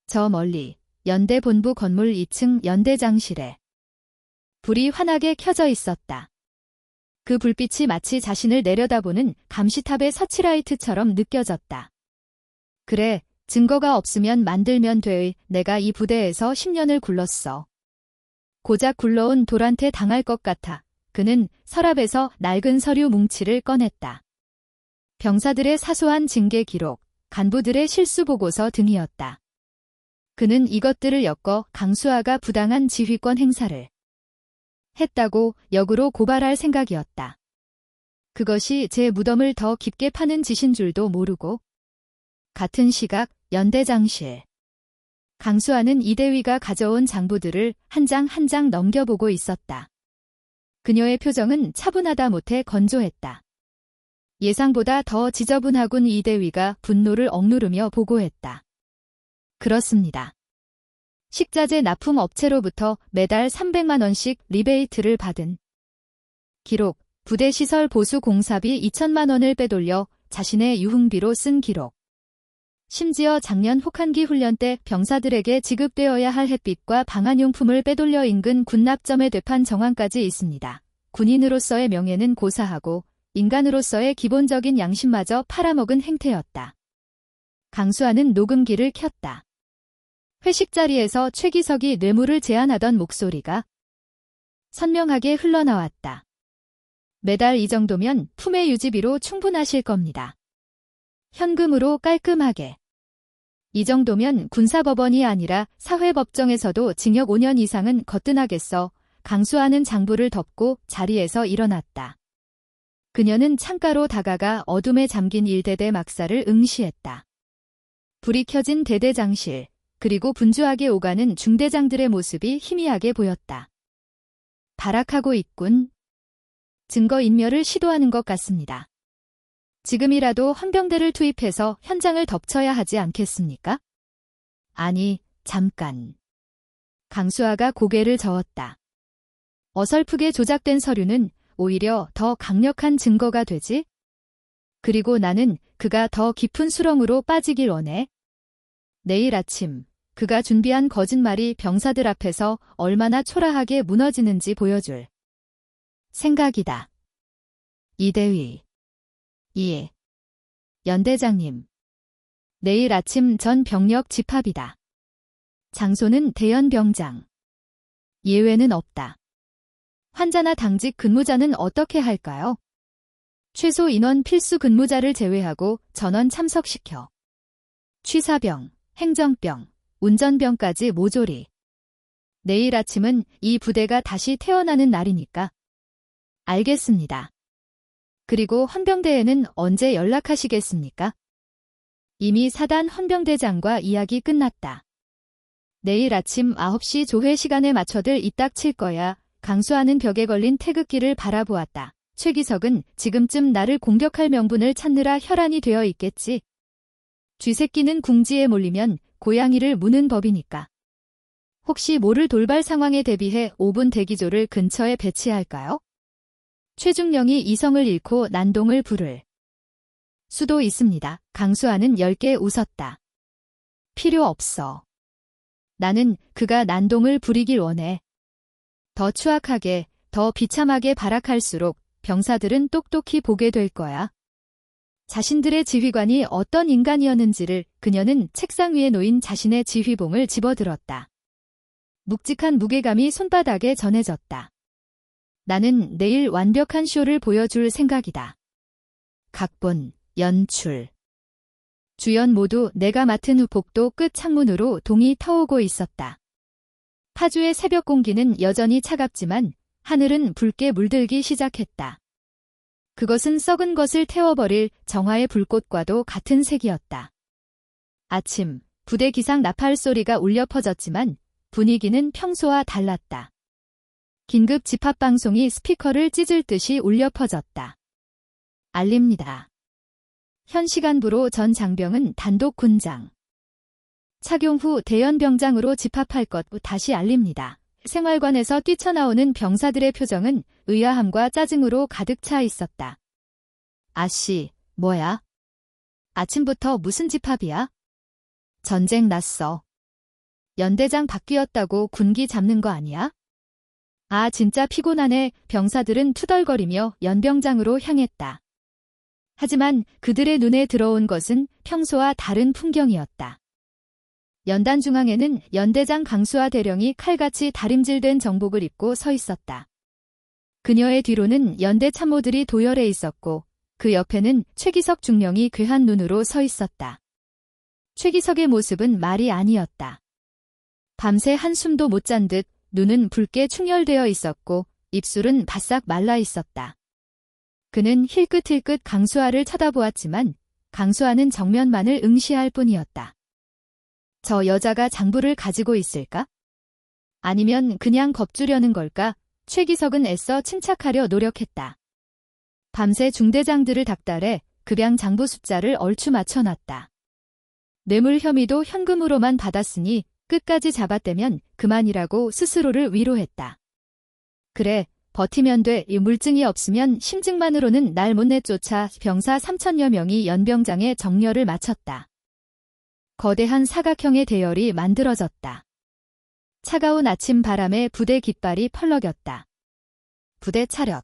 저 멀리 연대 본부 건물 2층 연대장실에 불이 환하게 켜져 있었다. 그 불빛이 마치 자신을 내려다보는 감시탑의 서치라이트처럼 느껴졌다. 그래, 증거가 없으면 만들면 돼. 내가 이 부대에서 10년을 굴렀어. 고작 굴러온 돌한테 당할 것 같아. 그는 서랍에서 낡은 서류 뭉치를 꺼냈다. 병사들의 사소한 징계 기록, 간부들의 실수 보고서 등이었다. 그는 이것들을 엮어 강수아가 부당한 지휘권 행사를 했다고 역으로 고발할 생각이었다. 그것이 제 무덤을 더 깊게 파는 짓인 줄도 모르고. 같은 시각 연대장실. 강수아는 이대위가 가져온 장부들을 한 장 한 장 넘겨보고 있었다. 그녀의 표정은 차분하다 못해 건조했다. 예상보다 더 지저분하군. 이대위가 분노를 억누르며 보고했다. 그렇습니다. 식자재 납품 업체로부터 매달 300만 원씩 리베이트를 받은. 기록, 부대 시설 보수 공사비 2천만 원을 빼돌려 자신의 유흥비로 쓴 기록. 심지어 작년 혹한기 훈련 때 병사들에게 지급되어야 할 햇빛과 방한용품을 빼돌려 인근 군납점에 되판 정황까지 있습니다. 군인으로서의 명예는 고사하고 인간으로서의 기본적인 양심마저 팔아먹은 행태였다. 강수아는 녹음기를 켰다. 회식 자리에서 최기석이 뇌물을 제안하던 목소리가 선명하게 흘러나왔다. 매달 이 정도면 품의 유지비로 충분하실 겁니다. 현금으로 깔끔하게. 이 정도면 군사법원이 아니라 사회법정에서도 징역 5년 이상은 거뜬하겠어. 강수아는 장부를 덮고 자리에서 일어났다. 그녀는 창가로 다가가 어둠에 잠긴 1대대 막사를 응시했다. 불이 켜진 대대장실, 그리고 분주하게 오가는 중대장들의 모습이 희미하게 보였다. 발악하고 있군. 증거인멸을 시도하는 것 같습니다. 지금이라도 헌병대를 투입해서 현장을 덮쳐야 하지 않겠습니까? 아니, 잠깐. 강수아가 고개를 저었다. 어설프게 조작된 서류는 오히려 더 강력한 증거가 되지? 그리고 나는 그가 더 깊은 수렁으로 빠지길 원해. 내일 아침, 그가 준비한 거짓말이 병사들 앞에서 얼마나 초라하게 무너지는지 보여줄 생각이다. 이대위. 예. 연대장님. 내일 아침 전 병력 집합이다. 장소는 대연병장. 예외는 없다. 환자나 당직 근무자는 어떻게 할까요? 최소 인원 필수 근무자를 제외하고 전원 참석시켜. 취사병, 행정병, 운전병까지 모조리. 내일 아침은 이 부대가 다시 태어나는 날이니까. 알겠습니다. 그리고 헌병대에는 언제 연락하시겠습니까? 이미 사단 헌병대장과 이야기 끝났다. 내일 아침 9시 조회 시간에 맞춰들 이딱 칠 거야. 강수아는 벽에 걸린 태극기를 바라보았다. 최기석은 지금쯤 나를 공격할 명분을 찾느라 혈안이 되어 있겠지. 쥐새끼는 궁지에 몰리면 고양이를 무는 법이니까. 혹시 모를 돌발 상황에 대비해 5분 대기조를 근처에 배치할까요? 최중령이 이성을 잃고 난동을 부를 수도 있습니다. 강수아는 10개 웃었다. 필요 없어. 나는 그가 난동을 부리길 원해. 더 추악하게, 더 비참하게 발악할수록 병사들은 똑똑히 보게 될 거야. 자신들의 지휘관이 어떤 인간이었는지를 그녀는 책상 위에 놓인 자신의 지휘봉을 집어들었다. 묵직한 무게감이 손바닥에 전해졌다. 나는 내일 완벽한 쇼를 보여줄 생각이다. 각본, 연출. 주연 모두 내가 맡은 후 복도 끝 창문으로 동이 터오고 있었다. 파주의 새벽 공기는 여전히 차갑지만 하늘은 붉게 물들기 시작했다. 그것은 썩은 것을 태워버릴 정화의 불꽃과도 같은 색이었다. 아침, 부대 기상 나팔 소리가 울려 퍼졌지만 분위기는 평소와 달랐다. 긴급 집합방송이 스피커를 찢을 듯이 울려 퍼졌다. 알립니다. 현 시간부로 전 장병은 단독 군장. 착용 후 대연병장으로 집합할 것 다시 알립니다. 생활관에서 뛰쳐나오는 병사들의 표정은 의아함과 짜증으로 가득 차 있었다. 아씨, 뭐야? 아침부터 무슨 집합이야? 전쟁 났어. 연대장 바뀌었다고 군기 잡는 거 아니야? 아, 진짜 피곤하네. 병사들은 투덜거리며 연병장으로 향했다. 하지만 그들의 눈에 들어온 것은 평소와 다른 풍경이었다. 연단 중앙에는 연대장 강수아 대령이 칼같이 다림질된 정복을 입고 서 있었다. 그녀의 뒤로는 연대 참모들이 도열해 있었고 그 옆에는 최기석 중령이 괴한 눈으로 서 있었다. 최기석의 모습은 말이 아니었다. 밤새 한숨도 못 잔 듯 눈은 붉게 충혈되어 있었고 입술은 바싹 말라 있었다. 그는 힐끗힐끗 강수아를 쳐다보았지만 강수아는 정면만을 응시할 뿐이었다. 저 여자가 장부를 가지고 있을까? 아니면 그냥 겁주려는 걸까? 최기석은 애써 침착하려 노력했다. 밤새 중대장들을 닥달해 급양 장부 숫자를 얼추 맞춰놨다. 뇌물 혐의도 현금으로만 받았으니 끝까지 잡아떼면 그만이라고 스스로를 위로했다. 그래, 버티면 돼. 이 물증이 없으면 심증만으로는 날 못 내쫓아 병사 3천여 명이 연병장에 정렬을 마쳤다. 거대한 사각형의 대열이 만들어졌다. 차가운 아침 바람에 부대 깃발이 펄럭였다. 부대 차렷.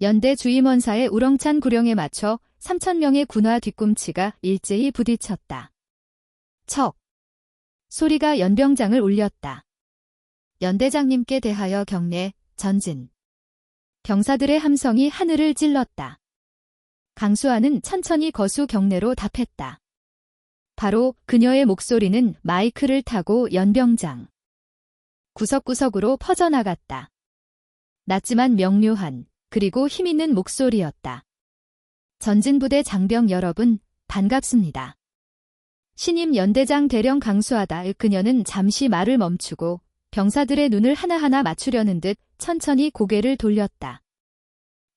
연대 주임원사의 우렁찬 구령에 맞춰 3천명의 군화 뒤꿈치가 일제히 부딪혔다. 척. 소리가 연병장을 울렸다. 연대장님께 대하여 경례, 전진. 병사들의 함성이 하늘을 찔렀다. 강수아는 천천히 거수 경례로 답했다. 바로 그녀의 목소리는 마이크를 타고 연병장 구석구석으로 퍼져나갔다. 낮지만 명료한 그리고 힘있는 목소리였다. 전진부대 장병 여러분, 반갑습니다. 신임 연대장 대령 강수하다. 그녀는 잠시 말을 멈추고 병사들의 눈을 하나하나 맞추려는 듯 천천히 고개를 돌렸다.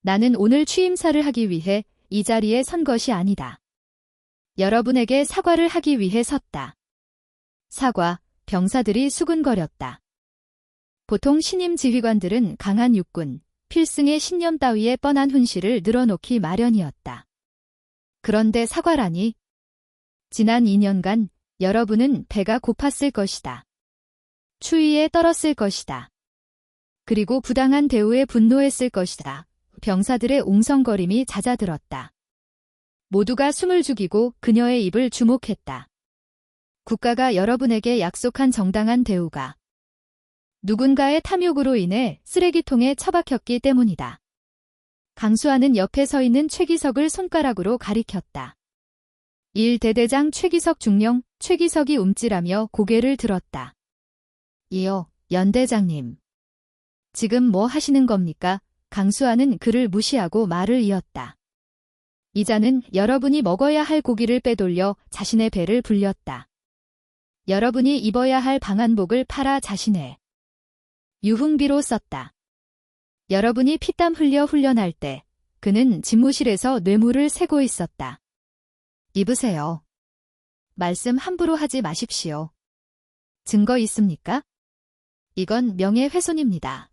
나는 오늘 취임사를 하기 위해 이 자리에 선 것이 아니다. 여러분에게 사과를 하기 위해 섰다. 사과, 병사들이 수군거렸다. 보통 신임 지휘관들은 강한 육군, 필승의 신념 따위에 뻔한 훈시를 늘어놓기 마련이었다. 그런데 사과라니? 지난 2년간 여러분은 배가 고팠을 것이다. 추위에 떨었을 것이다. 그리고 부당한 대우에 분노했을 것이다. 병사들의 옹성거림이 잦아들었다. 모두가 숨을 죽이고 그녀의 입을 주목했다. 국가가 여러분에게 약속한 정당한 대우가 누군가의 탐욕으로 인해 쓰레기통에 처박혔기 때문이다. 강수아는 옆에 서 있는 최기석을 손가락으로 가리켰다. 1대대장 최기석 중령, 최기석이 움찔하며 고개를 들었다. 이어, 연대장님. 지금 뭐 하시는 겁니까? 강수아는 그를 무시하고 말을 이었다. 이자는 여러분이 먹어야 할 고기를 빼돌려 자신의 배를 불렸다. 여러분이 입어야 할 방한복을 팔아 자신의 유흥비로 썼다. 여러분이 피땀 흘려 훈련할 때 그는 집무실에서 뇌물을 세고 있었다. 입으세요. 말씀 함부로 하지 마십시오. 증거 있습니까? 이건 명예훼손입니다.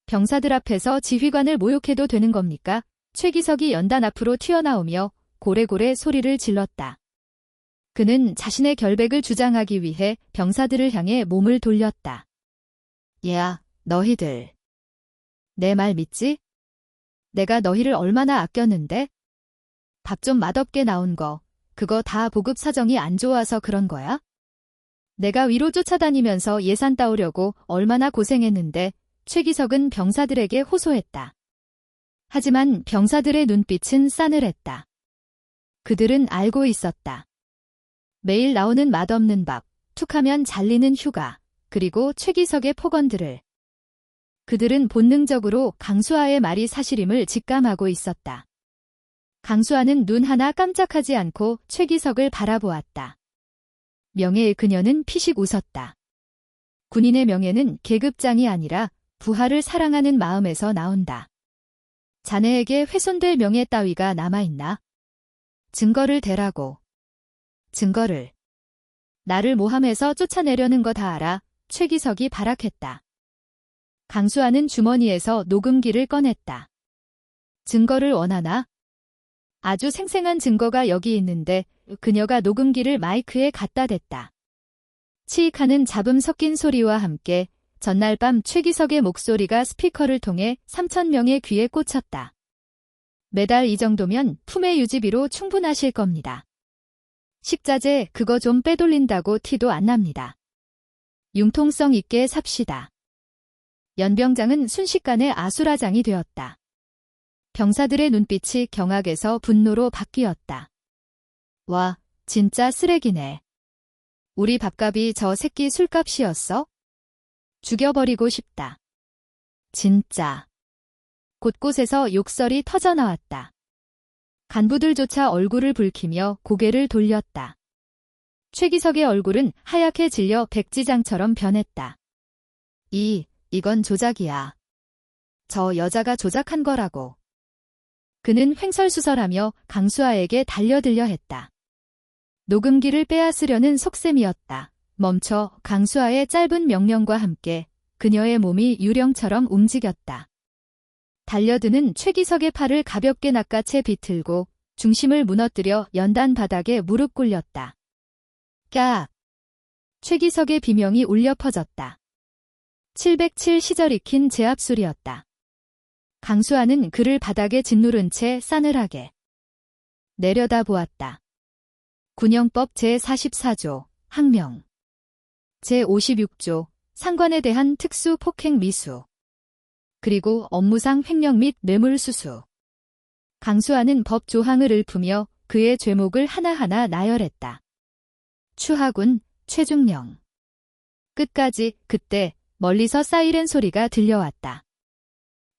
병사들 앞에서 지휘관을 모욕해도 되는 겁니까? 최기석이 연단 앞으로 튀어나오며 고래고래 소리를 질렀다. 그는 자신의 결백을 주장하기 위해 병사들을 향해 몸을 돌렸다. 야, 너희들. 내 말 믿지? 내가 너희를 얼마나 아꼈는데? 밥 좀 맛없게 나온 거, 그거 다 보급 사정이 안 좋아서 그런 거야? 내가 위로 쫓아다니면서 예산 따오려고 얼마나 고생했는데 최기석은 병사들에게 호소했다. 하지만 병사들의 눈빛은 싸늘했다. 그들은 알고 있었다. 매일 나오는 맛없는 밥, 툭하면 잘리는 휴가, 그리고 최기석의 폭언들을. 그들은 본능적으로 강수아의 말이 사실임을 직감하고 있었다. 강수아는 눈 하나 깜짝하지 않고 최기석을 바라보았다. 명예의 그녀는 피식 웃었다. 군인의 명예는 계급장이 아니라 부하를 사랑하는 마음에서 나온다. 자네에게 훼손될 명예 따위가 남아있나? 증거를 대라고. 증거를. 나를 모함해서 쫓아내려는 거 다 알아. 최기석이 발악했다. 강수아는 주머니에서 녹음기를 꺼냈다. 증거를 원하나? 아주 생생한 증거가 여기 있는데 그녀가 녹음기를 마이크에 갖다 댔다. 치익하는 잡음 섞인 소리와 함께 전날 밤 최기석의 목소리가 스피커를 통해 3,000명의 귀에 꽂혔다. 매달 이 정도면 품의 유지비로 충분하실 겁니다. 식자재 그거 좀 빼돌린다고 티도 안 납니다. 융통성 있게 삽시다. 연병장은 순식간에 아수라장이 되었다. 병사들의 눈빛이 경악에서 분노로 바뀌었다. 와, 진짜 쓰레기네. 우리 밥값이 저 새끼 술값이었어? 죽여버리고 싶다. 진짜. 곳곳에서 욕설이 터져나왔다. 간부들조차 얼굴을 붉히며 고개를 돌렸다. 최기석의 얼굴은 하얗게 질려 백지장처럼 변했다. 이건 조작이야. 저 여자가 조작한 거라고. 그는 횡설수설하며 강수아에게 달려들려 했다. 녹음기를 빼앗으려는 속셈이었다. 멈춰. 강수아의 짧은 명령과 함께 그녀의 몸이 유령처럼 움직였다. 달려드는 최기석의 팔을 가볍게 낚아채 비틀고 중심을 무너뜨려 연단 바닥에 무릎 꿇렸다. 까! 최기석의 비명이 울려 퍼졌다. 707 시절 익힌 제압술이었다. 강수아는 그를 바닥에 짓누른 채 싸늘하게 내려다보았다. 군형법 제44조 항명 제56조 상관에 대한 특수 폭행 미수 그리고 업무상 횡령 및 뇌물수수. 강수아는 법 조항을 읊으며 그의 죄목을 하나하나 나열했다. 추하군, 최중령. 끝까지. 그때 멀리서 사이렌 소리가 들려왔다.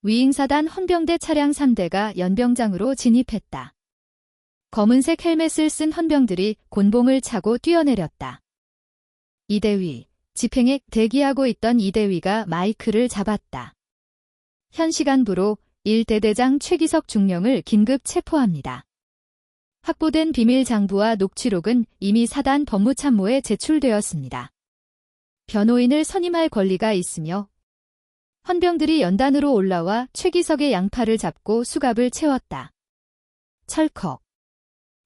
위잉사단 헌병대 차량 3대가 연병장으로 진입했다. 검은색 헬멧을 쓴 헌병들이 곤봉을 차고 뛰어내렸다. 이대위, 집행에 대기하고 있던 이대위가 마이크를 잡았다. 현 시간부로 1대대장 최기석 중령을 긴급 체포합니다. 확보된 비밀 장부와 녹취록은 이미 사단 법무참모에 제출되었습니다. 변호인을 선임할 권리가 있으며 헌병들이 연단으로 올라와 최기석의 양팔을 잡고 수갑을 채웠다. 철컥.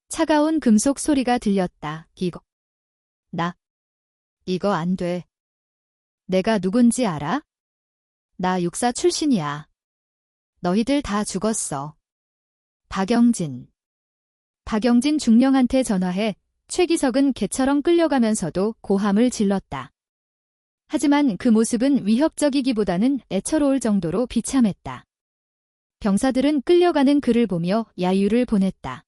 차가운 금속 소리가 들렸다. 이거 안 돼. 내가 누군지 알아? 나 육사 출신이야. 너희들 다 죽었어. 박영진 중령한테 전화해. 최기석은 개처럼 끌려가면서도 고함을 질렀다. 하지만 그 모습은 위협적이기보다는 애처로울 정도로 비참했다. 병사들은 끌려가는 그를 보며 야유를 보냈다.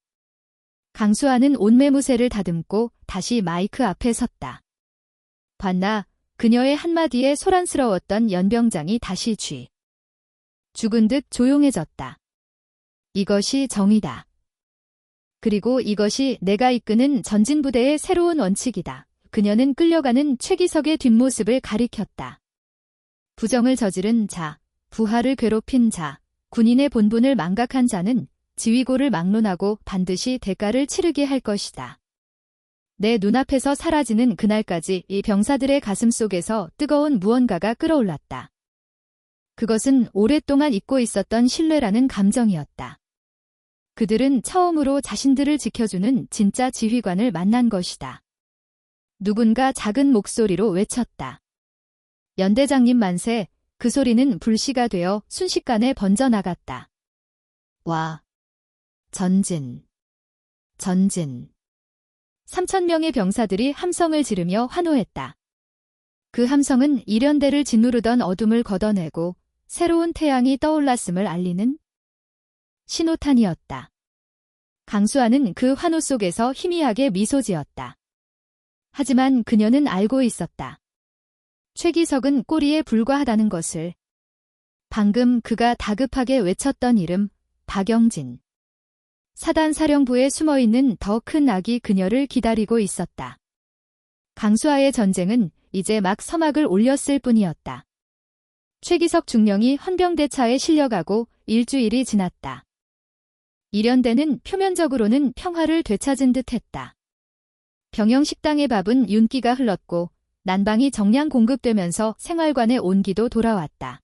강수아는 온매무새를 다듬고 다시 마이크 앞에 섰다. 봤나? 그녀의 한마디에 소란스러웠던 연병장이 다시 죽은 듯 조용해졌다. 이것이 정의다. 그리고 이것이 내가 이끄는 전진부대의 새로운 원칙이다. 그녀는 끌려가는 최기석의 뒷모습을 가리켰다. 부정을 저지른 자, 부하를 괴롭힌 자, 군인의 본분을 망각한 자는 지휘고를 막론하고 반드시 대가를 치르게 할 것이다. 내 눈앞에서 사라지는 그날까지 이 병사들의 가슴 속에서 뜨거운 무언가가 끓어올랐다. 그것은 오랫동안 잊고 있었던 신뢰라는 감정이었다. 그들은 처음으로 자신들을 지켜주는 진짜 지휘관을 만난 것이다. 누군가 작은 목소리로 외쳤다. 연대장님 만세. 그 소리는 불씨가 되어 순식간에 번져나갔다. 와. 전진. 3,000명의 병사들이 함성을 지르며 환호했다. 그 함성은 이련대를 짓누르던 어둠을 걷어내고 새로운 태양이 떠올랐음을 알리는 신호탄이었다. 강수아는 그 환호 속에서 희미하게 미소 지었다. 하지만 그녀는 알고 있었다. 최기석은 꼬리에 불과하다는 것을. 방금 그가 다급하게 외쳤던 이름, 박영진. 사단사령부에 숨어있는 더 큰 악이 그녀를 기다리고 있었다. 강수아의 전쟁은 이제 막 서막을 올렸을 뿐이었다. 최기석 중령이 헌병대차에 실려가고 일주일이 지났다. 이련대는 표면적으로는 평화를 되찾은 듯했다. 병영식당의 밥은 윤기가 흘렀고 난방이 정량 공급되면서 생활관의 온기도 돌아왔다.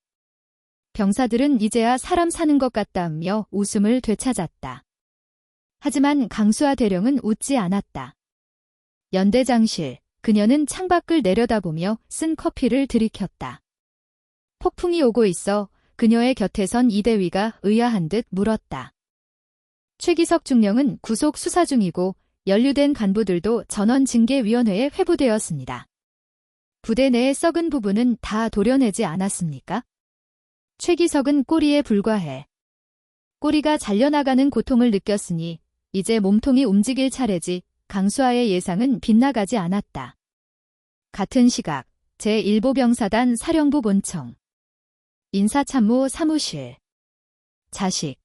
병사들은 이제야 사람 사는 것 같다며 웃음을 되찾았다. 하지만 강수아 대령은 웃지 않았다. 연대장실, 그녀는 창밖을 내려다보며 쓴 커피를 들이켰다. 폭풍이 오고 있어. 그녀의 곁에 선 이대위가 의아한 듯 물었다. 최기석 중령은 구속 수사 중이고 연루된 간부들도 전원징계위원회에 회부되었습니다. 부대 내의 썩은 부분은 다 도려내지 않았습니까? 최기석은 꼬리에 불과해. 꼬리가 잘려나가는 고통을 느꼈으니 이제 몸통이 움직일 차례지. 강수아의 예상은 빗나가지 않았다. 같은 시각 제1보병사단 사령부 본청. 인사참모 사무실. 자식.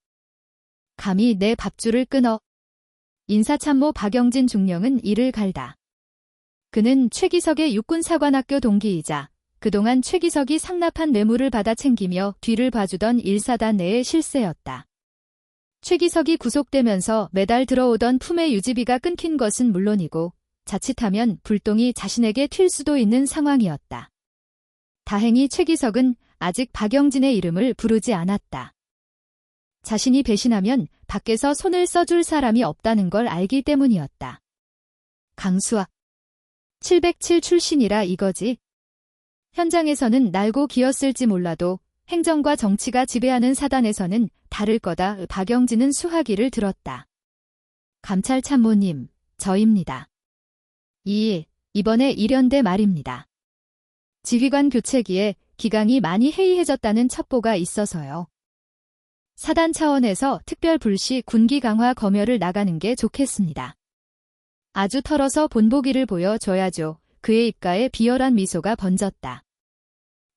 감히 내 밥줄을 끊어. 인사참모 박영진 중령은 이를 갈다. 그는 최기석의 육군사관학교 동기이자 그동안 최기석이 상납한 뇌물을 받아 챙기며 뒤를 봐주던 1사단 내의 실세였다. 최기석이 구속되면서 매달 들어오던 품의 유지비가 끊긴 것은 물론이고 자칫하면 불똥이 자신에게 튈 수도 있는 상황이었다. 다행히 최기석은 아직 박영진의 이름을 부르지 않았다. 자신이 배신하면 밖에서 손을 써줄 사람이 없다는 걸 알기 때문이었다. 강수아. 707 출신이라 이거지. 현장에서는 날고 기었을지 몰라도 행정과 정치가 지배하는 사단에서는 다를 거다. 박영진은 수화기를 들었다. 감찰참모님, 저입니다. 이번에 일연대 말입니다. 지휘관 교체기에 기강이 많이 해이해졌다는 첩보가 있어서요. 사단 차원에서 특별 불시 군기 강화 검열을 나가는 게 좋겠습니다. 아주 털어서 본보기를 보여줘야죠. 그의 입가에 비열한 미소가 번졌다.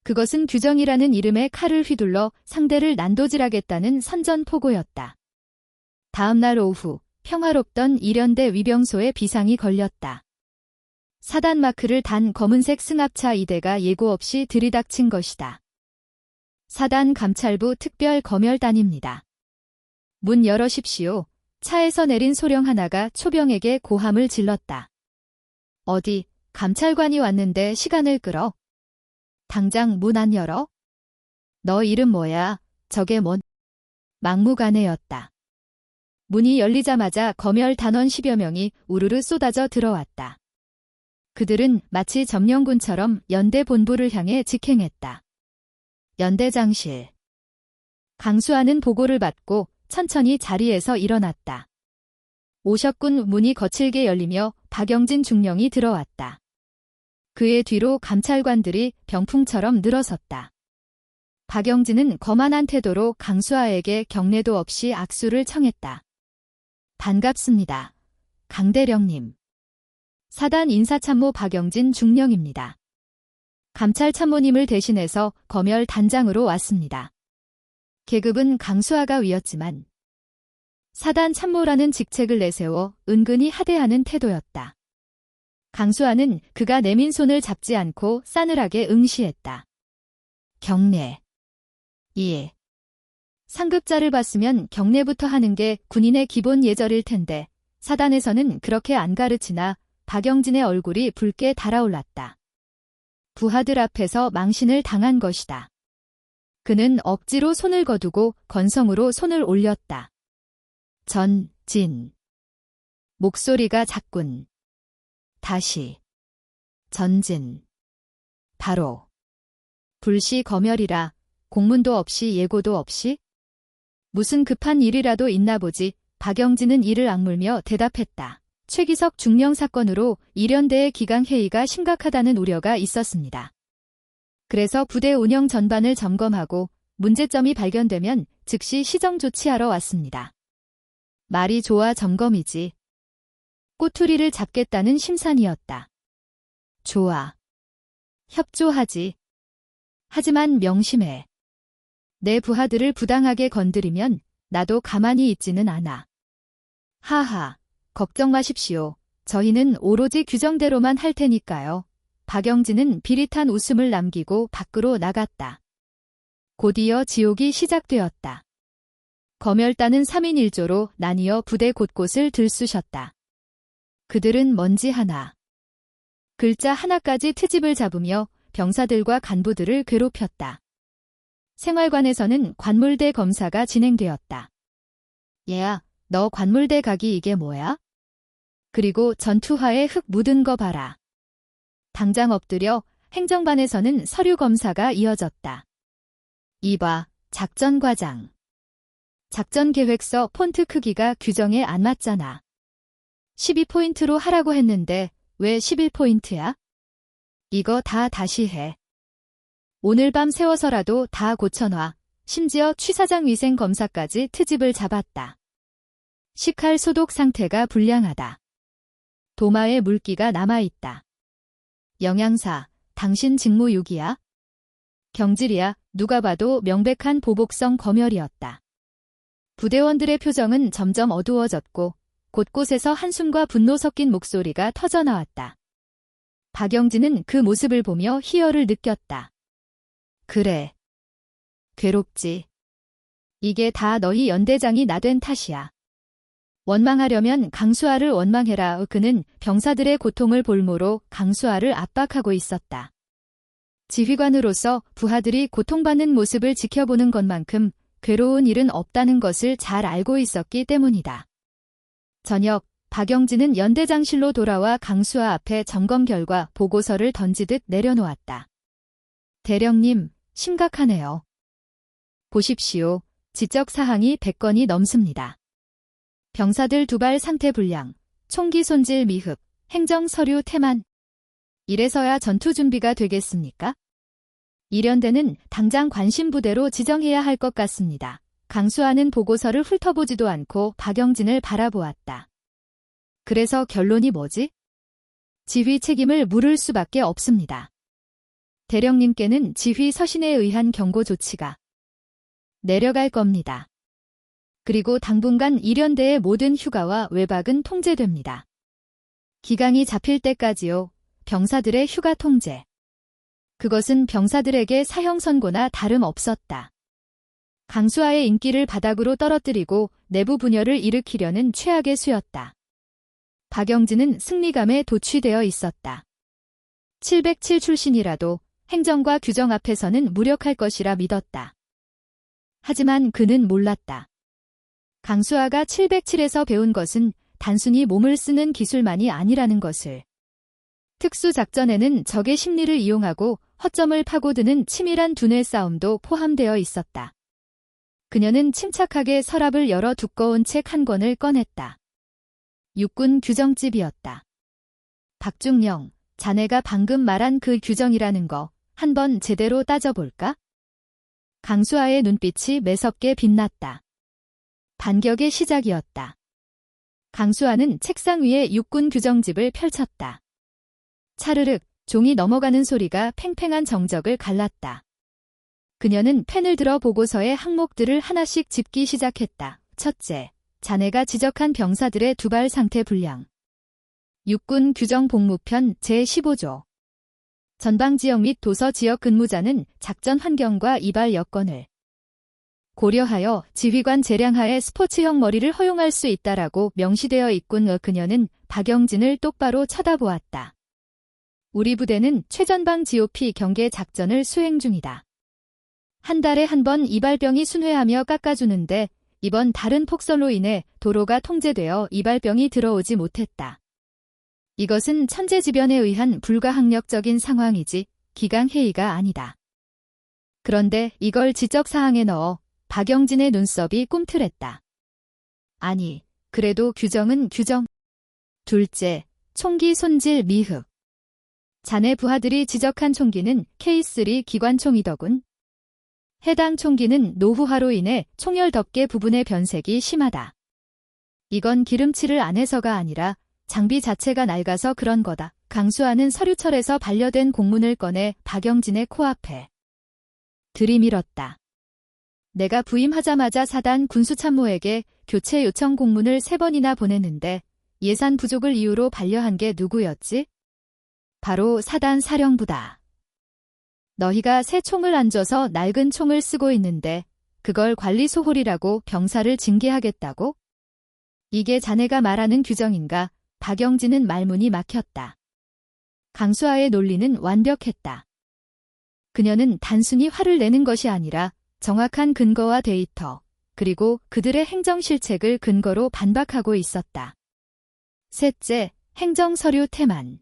그것은 규정이라는 이름의 칼을 휘둘러 상대를 난도질하겠다는 선전포고였다. 다음 날 오후 평화롭던 일연대 위병소에 비상이 걸렸다. 사단 마크를 단 검은색 승합차 2대가 예고 없이 들이닥친 것이다. 사단 감찰부 특별 검열단입니다. 문 열어십시오. 차에서 내린 소령 하나가 초병에게 고함을 질렀다. 어디, 감찰관이 왔는데 시간을 끌어? 당장 문 안 열어? 너 이름 뭐야? 저게 뭔? 막무가내였다. 문이 열리자마자 검열 단원 10여 명이 우르르 쏟아져 들어왔다. 그들은 마치 점령군처럼 연대 본부를 향해 직행했다. 연대장실. 강수아는 보고를 받고 천천히 자리에서 일어났다. 오셨군. 문이 거칠게 열리며 박영진 중령이 들어왔다. 그의 뒤로 감찰관들이 병풍처럼 늘어섰다. 박영진은 거만한 태도로 강수아에게 경례도 없이 악수를 청했다. 반갑습니다. 강대령님. 사단 인사참모 박영진 중령입니다. 감찰참모님을 대신해서 검열 단장으로 왔습니다. 계급은 강수아가 위였지만 사단 참모라는 직책을 내세워 은근히 하대하는 태도였다. 강수아는 그가 내민 손을 잡지 않고 싸늘하게 응시했다. 경례. 예. 상급자를 봤으면 경례부터 하는 게 군인의 기본 예절일 텐데 사단에서는 그렇게 안 가르치나. 박영진의 얼굴이 붉게 달아올랐다. 부하들 앞에서 망신을 당한 것이다. 그는 억지로 손을 거두고 건성으로 손을 올렸다. 전진. 목소리가 작군. 다시. 전진. 바로. 불시 검열이라. 공문도 없이 예고도 없이? 무슨 급한 일이라도 있나 보지. 박영진은 이를 악물며 대답했다. 최기석 중령 사건으로 일연대의 기강회의가 심각하다는 우려가 있었습니다. 그래서 부대 운영 전반을 점검하고 문제점이 발견되면 즉시 시정 조치하러 왔습니다. 말이 좋아 점검이지. 꼬투리를 잡겠다는 심산이었다. 좋아. 협조하지. 하지만 명심해. 내 부하들을 부당하게 건드리면 나도 가만히 있지는 않아. 하하. 걱정 마십시오. 저희는 오로지 규정대로만 할 테니까요. 박영진은 비릿한 웃음을 남기고 밖으로 나갔다. 곧이어 지옥이 시작되었다. 검열단은 3인 1조로 나뉘어 부대 곳곳을 들쑤셨다. 그들은 먼지 하나, 글자 하나까지 트집을 잡으며 병사들과 간부들을 괴롭혔다. 생활관에서는 관물대 검사가 진행되었다. 얘야, 너 관물대 가기 이게 뭐야? 그리고 전투화에 흙 묻은 거 봐라. 당장 엎드려. 행정반에서는 서류 검사가 이어졌다. 이봐, 작전과장. 작전계획서 폰트 크기가 규정에 안 맞잖아. 12포인트로 하라고 했는데 왜 11포인트야? 이거 다 다시 해. 오늘 밤 세워서라도 다 고쳐놔. 심지어 취사장 위생검사까지 트집을 잡았다. 식칼 소독 상태가 불량하다. 도마에 물기가 남아있다. 영양사, 당신 직무유기야? 경질이야. 누가 봐도 명백한 보복성 검열이었다. 부대원들의 표정은 점점 어두워졌고 곳곳에서 한숨과 분노 섞인 목소리가 터져나왔다. 박영진은 그 모습을 보며 희열을 느꼈다. 그래. 괴롭지. 이게 다 너희 연대장이 나댄 탓이야. 원망하려면 강수아를 원망해라. 그는 병사들의 고통을 볼모로 강수아를 압박하고 있었다. 지휘관으로서 부하들이 고통받는 모습을 지켜보는 것만큼 괴로운 일은 없다는 것을 잘 알고 있었기 때문이다. 저녁, 박영진은 연대장실로 돌아와 강수아 앞에 점검 결과 보고서를 던지듯 내려놓았다. 대령님, 심각하네요. 보십시오. 지적 사항이 100건이 넘습니다. 병사들 두발 상태 불량, 총기 손질 미흡, 행정 서류 태만. 이래서야 전투 준비가 되겠습니까? 이련대는 당장 관심부대로 지정해야 할 것 같습니다. 강수아는 보고서를 훑어보지도 않고 박영진을 바라보았다. 그래서 결론이 뭐지? 지휘 책임을 물을 수밖에 없습니다. 대령님께는 지휘 서신에 의한 경고 조치가 내려갈 겁니다. 그리고 당분간 이련대의 모든 휴가와 외박은 통제됩니다. 기강이 잡힐 때까지요. 병사들의 휴가 통제. 그것은 병사들에게 사형 선고나 다름없었다. 강수아의 인기를 바닥으로 떨어뜨리고 내부 분열을 일으키려는 최악의 수였다. 박영진은 승리감에 도취되어 있었다. 707 출신이라도 행정과 규정 앞에서는 무력할 것이라 믿었다. 하지만 그는 몰랐다. 강수아가 707에서 배운 것은 단순히 몸을 쓰는 기술만이 아니라는 것을. 특수작전에는 적의 심리를 이용하고 허점을 파고드는 치밀한 두뇌 싸움도 포함되어 있었다. 그녀는 침착하게 서랍을 열어 두꺼운 책 한 권을 꺼냈다. 육군 규정집이었다. 박중영, 자네가 방금 말한 그 규정이라는 거 한번 제대로 따져볼까? 강수아의 눈빛이 매섭게 빛났다. 반격의 시작이었다. 강수아는 책상 위에 육군 규정집을 펼쳤다. 차르륵, 종이 넘어가는 소리가 팽팽한 정적을 갈랐다. 그녀는 펜을 들어 보고서의 항목들을 하나씩 짚기 시작했다. 첫째, 자네가 지적한 병사들의 두발 상태 불량. 육군 규정 복무편 제15조. 전방지역 및 도서지역 근무자는 작전 환경과 이발 여건을 고려하여 지휘관 재량하에 스포츠형 머리를 허용할 수 있다라고 명시되어 있군. 그녀는 박영진을 똑바로 쳐다보았다. 우리 부대는 최전방 GOP 경계 작전을 수행 중이다. 한 달에 한 번 이발병이 순회하며 깎아주는데 이번 다른 폭설로 인해 도로가 통제되어 이발병이 들어오지 못했다. 이것은 천재지변에 의한 불가항력적인 상황이지 기강회의가 아니다. 그런데 이걸 지적사항에 넣어 박영진의 눈썹이 꿈틀했다. 아니, 그래도 규정은 규정. 둘째, 총기 손질 미흡. 자네 부하들이 지적한 총기는 K3 기관총이더군. 해당 총기는 노후화로 인해 총열 덮개 부분의 변색이 심하다. 이건 기름칠을 안 해서가 아니라 장비 자체가 낡아서 그런 거다. 강수아는 서류철에서 반려된 공문을 꺼내 박영진의 코앞에 들이밀었다. 내가 부임하자마자 사단 군수참모에게 교체 요청 공문을 3번이나 보냈는데 예산 부족을 이유로 반려한 게 누구였지? 바로 사단 사령부다. 너희가 새 총을 안 줘서 낡은 총을 쓰고 있는데 그걸 관리 소홀이라고 병사를 징계하겠다고? 이게 자네가 말하는 규정인가? 박영진은 말문이 막혔다. 강수아의 논리는 완벽했다. 그녀는 단순히 화를 내는 것이 아니라 정확한 근거와 데이터, 그리고 그들의 행정 실책을 근거로 반박하고 있었다. 셋째, 행정 서류 태만.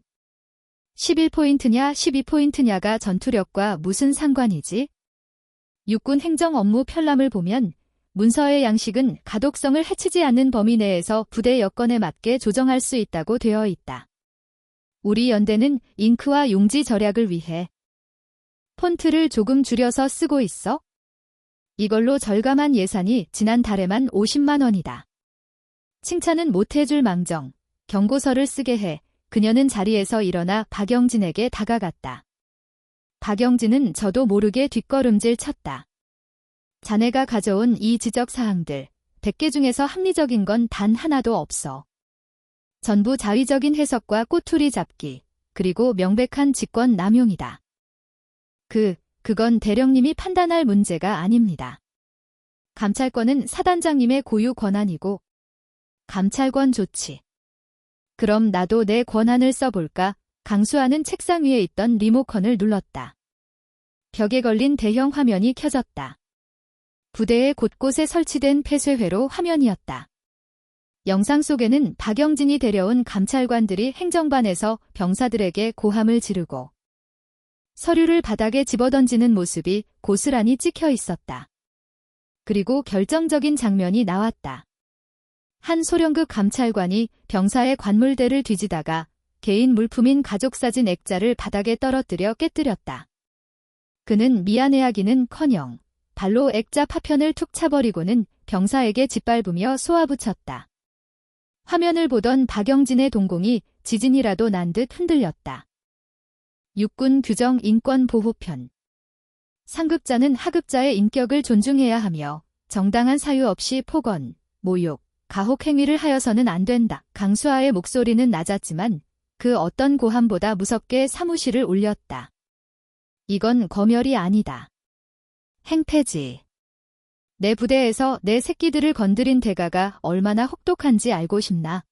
11포인트냐 12포인트냐가 전투력과 무슨 상관이지? 육군 행정 업무 편람을 보면 문서의 양식은 가독성을 해치지 않는 범위 내에서 부대 여건에 맞게 조정할 수 있다고 되어 있다. 우리 연대는 잉크와 용지 절약을 위해 폰트를 조금 줄여서 쓰고 있어? 이걸로 절감한 예산이 지난달에만 50만 원이다. 칭찬은 못해줄 망정, 경고서를 쓰게 해. 그녀는 자리에서 일어나 박영진에게 다가갔다. 박영진은 저도 모르게 뒷걸음질 쳤다. 자네가 가져온 이 지적사항들, 100개 중에서 합리적인 건 단 하나도 없어. 전부 자의적인 해석과 꼬투리 잡기, 그리고 명백한 직권 남용이다. 그건 대령님이 판단할 문제가 아닙니다. 감찰권은 사단장님의 고유 권한이고 감찰권 좋지. 그럼 나도 내 권한을 써볼까? 강수아는 책상 위에 있던 리모컨을 눌렀다. 벽에 걸린 대형 화면이 켜졌다. 부대의 곳곳에 설치된 폐쇄회로 화면이었다. 영상 속에는 박영진이 데려온 감찰관들이 행정반에서 병사들에게 고함을 지르고 서류를 바닥에 집어던지는 모습이 고스란히 찍혀 있었다. 그리고 결정적인 장면이 나왔다. 한 소령급 감찰관이 병사의 관물대를 뒤지다가 개인 물품인 가족사진 액자를 바닥에 떨어뜨려 깨뜨렸다. 그는 미안해하기는커녕 발로 액자 파편을 툭 차버리고는 병사에게 짓밟으며 쏘아붙였다. 화면을 보던 박영진의 동공이 지진이라도 난 듯 흔들렸다. 육군 규정 인권보호편. 상급자는 하급자의 인격을 존중해야 하며 정당한 사유 없이 폭언, 모욕, 가혹 행위를 하여서는 안 된다. 강수아의 목소리는 낮았지만 그 어떤 고함보다 무섭게 사무실을 울렸다. 이건 검열이 아니다. 행패지. 내 부대에서 내 새끼들을 건드린 대가가 얼마나 혹독한지 알고 싶나?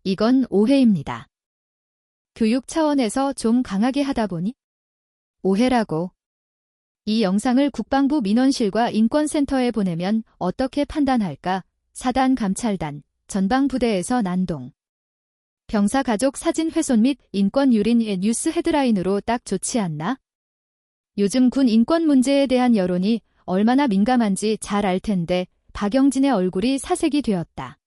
이건 오해입니다. 교육 차원에서 좀 강하게 하다 보니? 오해라고. 이 영상을 국방부 민원실과 인권센터에 보내면 어떻게 판단할까? 사단 감찰단, 전방부대에서 난동. 병사 가족 사진 훼손 및 인권 유린의 뉴스 헤드라인으로 딱 좋지 않나? 요즘 군 인권 문제에 대한 여론이 얼마나 민감한지 잘 알 텐데 박영진의 얼굴이 사색이 되었다.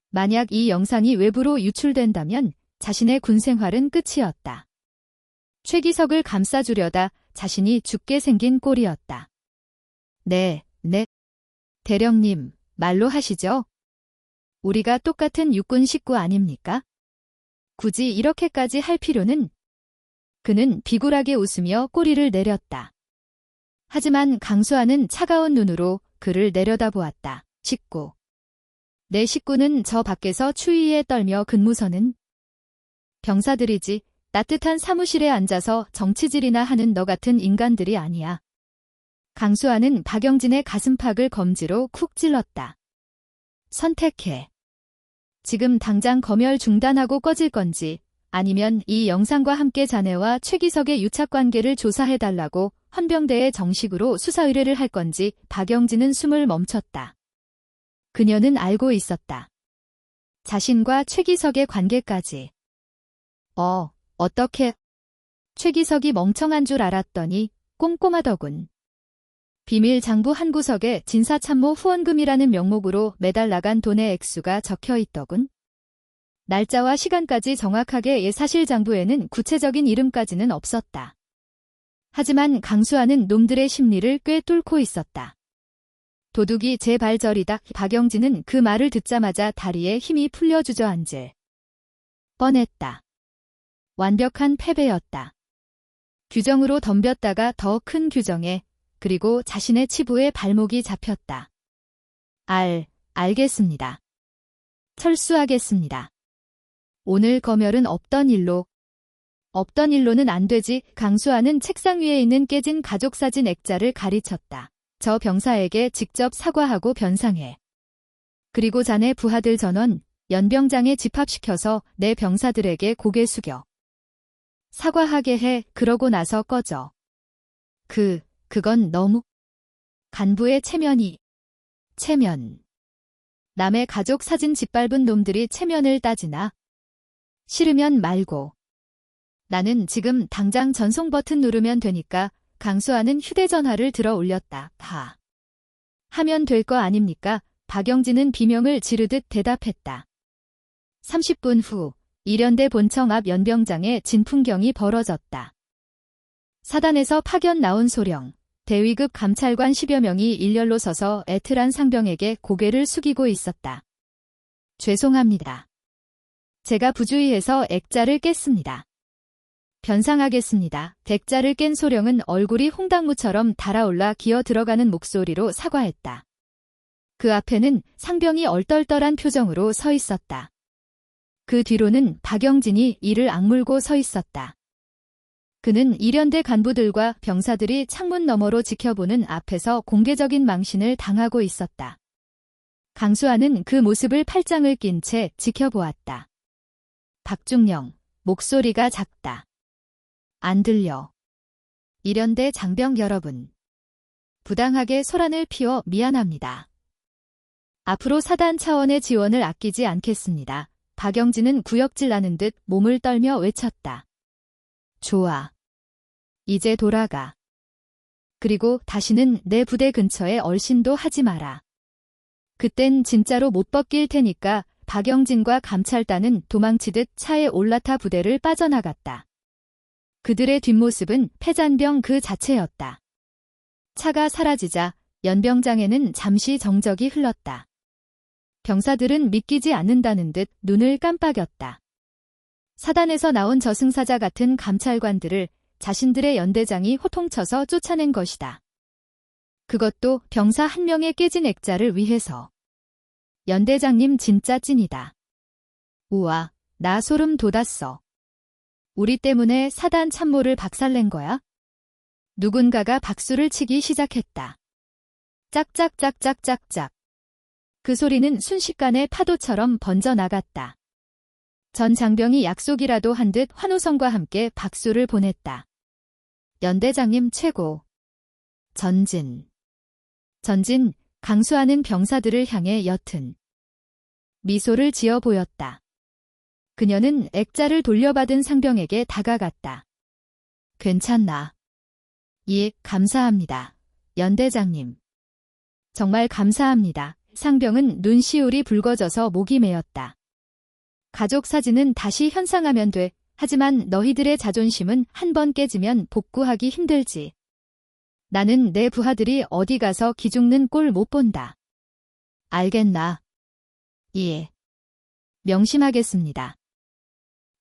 만약 이 영상이 외부로 유출된다면 자신의 군 생활은 끝이었다. 최기석을 감싸주려다 자신이 죽게 생긴 꼴이었다. 네. 대령님, 말로 하시죠. 우리가 똑같은 육군 식구 아닙니까? 굳이 이렇게까지 할 필요는? 그는 비굴하게 웃으며 꼬리를 내렸다. 하지만 강수아는 차가운 눈으로 그를 내려다보았다. 식구. 내 식구는 저 밖에서 추위에 떨며 근무서는 병사들이지 따뜻한 사무실에 앉아서 정치질이나 하는 너 같은 인간들이 아니야. 강수아는 박영진의 가슴팍을 검지로 쿡 찔렀다. 선택해. 지금 당장 검열 중단하고 꺼질 건지 아니면 이 영상과 함께 자네와 최기석의 유착관계를 조사해달라고 헌병대에 정식으로 수사 의뢰를 할 건지. 박영진은 숨을 멈췄다. 그녀는 알고 있었다. 자신과 최기석의 관계까지. 어떻게? 최기석이 멍청한 줄 알았더니 꼼꼼하더군. 비밀 장부 한 구석에 진사참모 후원금이라는 명목으로 매달 나간 돈의 액수가 적혀 있더군. 날짜와 시간까지 정확하게 사실 장부에는 구체적인 이름까지는 없었다. 하지만 강수아는 놈들의 심리를 꽤 뚫고 있었다. 도둑이 제 발저리다. 박영진은 그 말을 듣자마자 다리에 힘이 풀려 주저앉을 뻔했다. 완벽한 패배였다. 규정으로 덤볐다가 더 큰 규정에, 그리고 자신의 치부에 발목이 잡혔다. 알겠습니다. 철수하겠습니다. 오늘 검열은 없던 일로는 안 되지. 강수아는 책상 위에 있는 깨진 가족사진 액자를 가리쳤다. 저 병사에게 직접 사과하고 변상해. 그리고 자네 부하들 전원, 연병장에 집합시켜서 내 병사들에게 고개 숙여 사과하게 해. 그러고 나서 꺼져. 그건 너무. 간부의 체면. 남의 가족 사진 짓밟은 놈들이 체면을 따지나? 싫으면 말고. 나는 지금 당장 전송 버튼 누르면 되니까. 강수아는 휴대전화를 들어 올렸다. 하면 될 거 아닙니까? 박영진은 비명을 지르듯 대답했다. 30분 후 일연대 본청 앞 연병장에 진풍경이 벌어졌다. 사단에서 파견 나온 소령, 대위급 감찰관 10여 명이 일렬로 서서 애틀한 상병에게 고개를 숙이고 있었다. 죄송합니다. 제가 부주의해서 액자를 깼습니다. 변상하겠습니다. 액자를 깬 소령은 얼굴이 홍당무처럼 달아올라 기어 들어가는 목소리로 사과했다. 그 앞에는 상병이 얼떨떨한 표정으로 서 있었다. 그 뒤로는 박영진이 이를 악물고 서 있었다. 그는 이련대 간부들과 병사들이 창문 너머로 지켜보는 앞에서 공개적인 망신을 당하고 있었다. 강수아는 그 모습을 팔짱을 낀 채 지켜보았다. 박중령, 목소리가 작다. 안 들려. 이련대 장병 여러분. 부당하게 소란을 피워 미안합니다. 앞으로 사단 차원의 지원을 아끼지 않겠습니다. 박영진은 구역질 나는 듯 몸을 떨며 외쳤다. 좋아. 이제 돌아가. 그리고 다시는 내 부대 근처에 얼씬도 하지 마라. 그땐 진짜로 못 벗길 테니까. 박영진과 감찰단은 도망치듯 차에 올라타 부대를 빠져나갔다. 그들의 뒷모습은 패잔병 그 자체였다. 차가 사라지자 연병장에는 잠시 정적이 흘렀다. 병사들은 믿기지 않는다는 듯 눈을 깜빡였다. 사단에서 나온 저승사자 같은 감찰관들을 자신들의 연대장이 호통쳐서 쫓아낸 것이다. 그것도 병사 한 명의 깨진 액자를 위해서. 연대장님 진짜 찐이다. 우와, 나 소름 돋았어. 우리 때문에 사단 참모를 박살낸 거야? 누군가가 박수를 치기 시작했다. 짝짝짝짝짝짝. 그 소리는 순식간에 파도처럼 번져나갔다. 전 장병이 약속이라도 한 듯 환호성과 함께 박수를 보냈다. 연대장님 최고. 전진. 강수하는 병사들을 향해 옅은 미소를 지어 보였다. 그녀는 액자를 돌려받은 상병에게 다가갔다. 괜찮나? 예, 감사합니다. 연대장님. 정말 감사합니다. 상병은 눈시울이 붉어져서 목이 메었다. 가족 사진은 다시 현상하면 돼. 하지만 너희들의 자존심은 한 번 깨지면 복구하기 힘들지. 나는 내 부하들이 어디 가서 기죽는 꼴 못 본다. 알겠나? 예. 명심하겠습니다.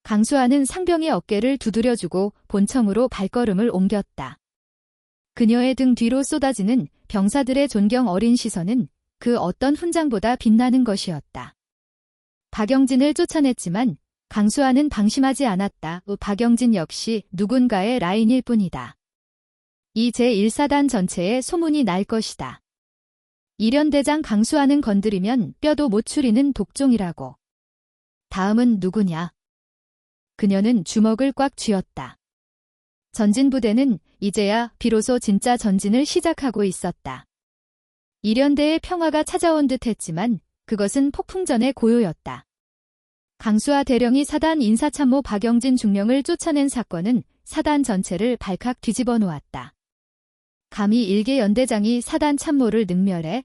강수아는 상병의 어깨를 두드려주고 본청으로 발걸음을 옮겼다. 그녀의 등 뒤로 쏟아지는 병사들의 존경 어린 시선은 그 어떤 훈장보다 빛나는 것이었다. 박영진을 쫓아냈지만 강수아는 방심하지 않았다. 박영진 역시 누군가의 라인일 뿐이다. 이 제1사단 전체에 소문이 날 것이다. 이련대장 강수아는 건드리면 뼈도 못 추리는 독종이라고. 다음은 누구냐? 그녀는 주먹을 꽉 쥐었다. 전진부대는 이제야 비로소 진짜 전진을 시작하고 있었다. 이련대의 평화가 찾아온 듯 했지만 그것은 폭풍전의 고요였다. 강수아 대령이 사단 인사참모 박영진 중령을 쫓아낸 사건은 사단 전체를 발칵 뒤집어 놓았다. 감히 일개 연대장이 사단 참모를 능멸해?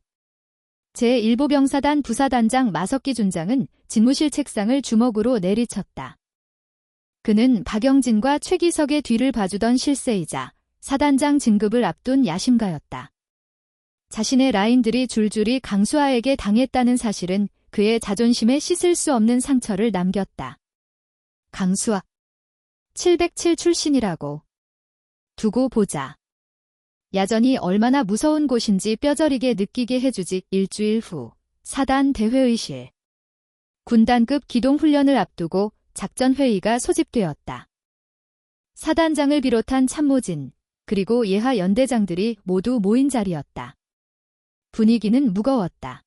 제1보병사단 부사단장 마석기 준장은 집무실 책상을 주먹으로 내리쳤다. 그는 박영진과 최기석의 뒤를 봐주던 실세이자 사단장 진급을 앞둔 야심가였다. 자신의 라인들이 줄줄이 강수아에게 당했다는 사실은 그의 자존심에 씻을 수 없는 상처를 남겼다. 강수아. 707 출신이라고. 두고 보자. 야전이 얼마나 무서운 곳인지 뼈저리게 느끼게 해주지. 일주일 후 사단 대회의실. 군단급 기동훈련을 앞두고 작전회의가 소집되었다. 사단장을 비롯한 참모진, 그리고 예하 연대장들이 모두 모인 자리였다. 분위기는 무거웠다.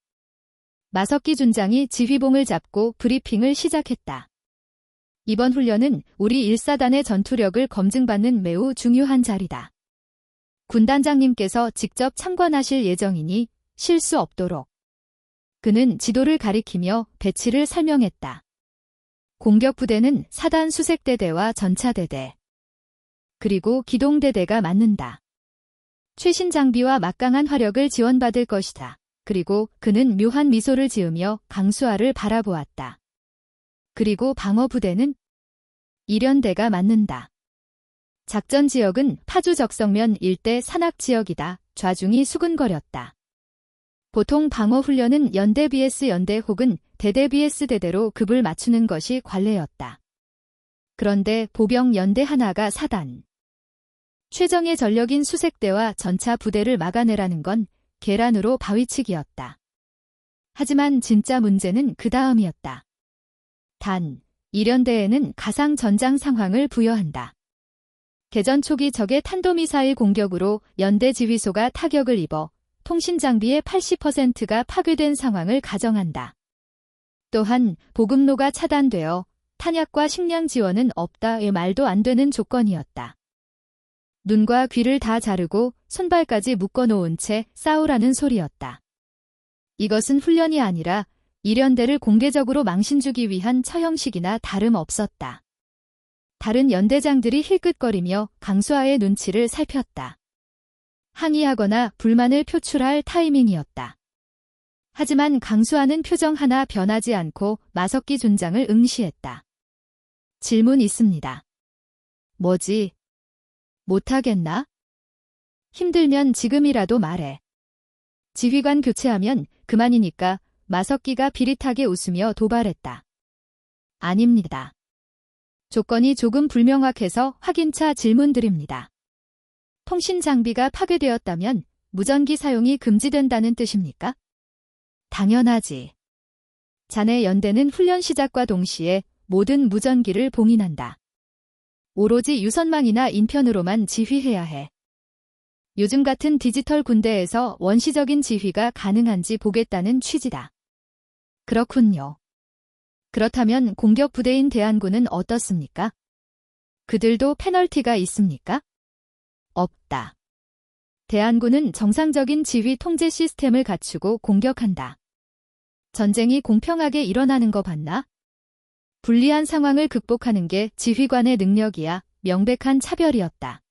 마석기 준장이 지휘봉을 잡고 브리핑을 시작했다. 이번 훈련은 우리 1사단의 전투력을 검증받는 매우 중요한 자리다. 군단장님께서 직접 참관하실 예정이니 실수 없도록. 그는 지도를 가리키며 배치를 설명했다. 공격부대는 사단 수색대대와 전차대대, 그리고 기동대대가 맞는다. 최신 장비와 막강한 화력을 지원받을 것이다. 그리고 그는 묘한 미소를 지으며 강수아를 바라보았다. 그리고 방어부대는 이련대가 맞는다. 작전 지역은 파주 적성면 일대 산악지역이다. 좌중이 수근거렸다. 보통 방어훈련은 연대 vs 연대 혹은 대대 vs 대대로 급을 맞추는 것이 관례였다. 그런데 보병 연대 하나가 사단. 최정의 전력인 수색대와 전차 부대를 막아내라는 건 계란으로 바위치기였다. 하지만 진짜 문제는 그 다음이었다. 단, 이련대에는 가상 전장 상황을 부여한다. 개전 초기 적의 탄도미사일 공격으로 연대 지휘소가 타격을 입어 통신 장비의 80%가 파괴된 상황을 가정한다. 또한 보급로가 차단되어 탄약과 식량 지원은 없다의 말도 안 되는 조건이었다. 눈과 귀를 다 자르고 손발까지 묶어놓은 채 싸우라는 소리였다. 이것은 훈련이 아니라 일연대를 공개적으로 망신주기 위한 처형식이나 다름없었다. 다른 연대장들이 힐끗거리며 강수하의 눈치를 살폈다. 항의하거나 불만을 표출할 타이밍이었다. 하지만 강수하는 표정 하나 변하지 않고 마석기 준장을 응시했다. 질문 있습니다. 뭐지? 못하겠나? 힘들면 지금이라도 말해. 지휘관 교체하면 그만이니까 마석기가 비릿하게 웃으며 도발했다. 아닙니다. 조건이 조금 불명확해서 확인차 질문드립니다. 통신 장비가 파괴되었다면 무전기 사용이 금지된다는 뜻입니까? 당연하지. 자네 연대는 훈련 시작과 동시에 모든 무전기를 봉인한다. 오로지 유선망이나 인편으로만 지휘해야 해. 요즘 같은 디지털 군대에서 원시적인 지휘가 가능한지 보겠다는 취지다. 그렇군요. 그렇다면 공격 부대인 대한군은 어떻습니까? 그들도 페널티가 있습니까? 없다. 대한군은 정상적인 지휘 통제 시스템을 갖추고 공격한다. 전쟁이 공평하게 일어나는 거 봤나? 불리한 상황을 극복하는 게 지휘관의 능력이야. 명백한 차별이었다.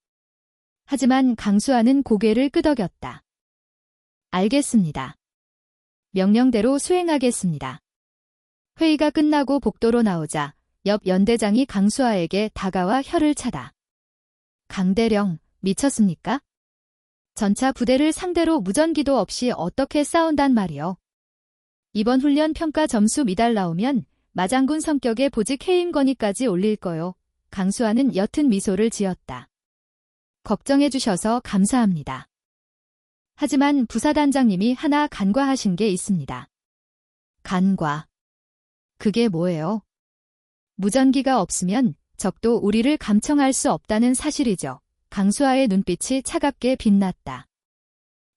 하지만 강수하는 고개를 끄덕였다. 알겠습니다. 명령대로 수행하겠습니다. 회의가 끝나고 복도로 나오자 옆 연대장이 강수하에게 다가와 혀를 차다. 강대령, 미쳤습니까? 전차 부대를 상대로 무전기도 없이 어떻게 싸운단 말이요. 이번 훈련 평가 점수 미달 나오면 마장군 성격의 보직 해임 건의까지 올릴 거요. 강수하는 옅은 미소를 지었다. 걱정해 주셔서 감사합니다. 하지만 부사단장님이 하나 간과하신 게 있습니다. 간과. 그게 뭐예요? 무전기가 없으면 적도 우리를 감청할 수 없다는 사실이죠. 강수하의 눈빛이 차갑게 빛났다.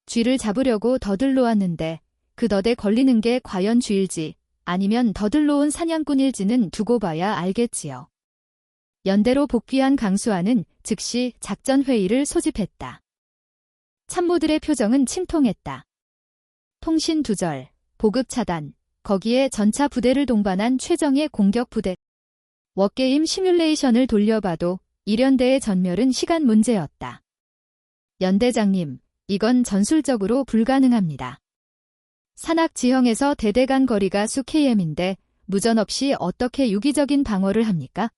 쥐를 잡으려고 더들러 왔는데 그 덫에 걸리는 게 과연 쥐일지 아니면 더들러 온 사냥꾼일지는 두고 봐야 알겠지요. 연대로 복귀한 강수하는 즉시 작전회의를 소집했다. 참모들의 표정은 침통했다. 통신 두절, 보급 차단, 거기에 전차 부대를 동반한 최정예 공격 부대. 워게임 시뮬레이션을 돌려봐도 일연대의 전멸은 시간 문제였다. 연대장님, 이건 전술적으로 불가능합니다. 산악 지형에서 대대 간 거리가 수 km인데 무전 없이 어떻게 유기적인 방어를 합니까?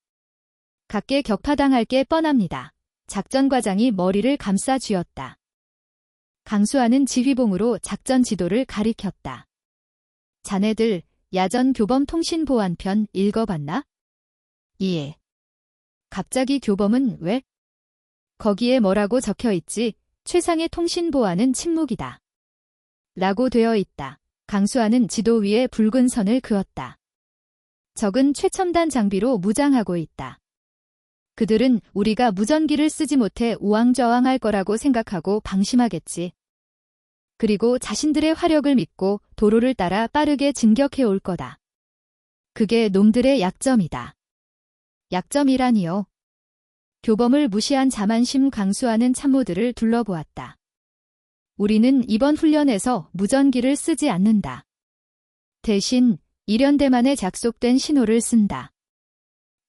각계 격파당할 게 뻔합니다. 작전과장이 머리를 감싸 쥐었다. 강수하는 지휘봉으로 작전 지도를 가리켰다. 자네들 야전 교범 통신 보안편 읽어봤나? 예. 갑자기 교범은 왜? 거기에 뭐라고 적혀있지? 최상의 통신 보안은 침묵이다. 라고 되어 있다. 강수하는 지도 위에 붉은 선을 그었다. 적은 최첨단 장비로 무장하고 있다. 그들은 우리가 무전기를 쓰지 못해 우왕좌왕할 거라고 생각하고 방심하겠지. 그리고 자신들의 화력을 믿고 도로를 따라 빠르게 진격해 올 거다. 그게 놈들의 약점이다. 약점이라니요. 교범을 무시한 자만심 강수하는 참모들을 둘러보았다. 우리는 이번 훈련에서 무전기를 쓰지 않는다. 대신 일연대만에 작속된 신호를 쓴다.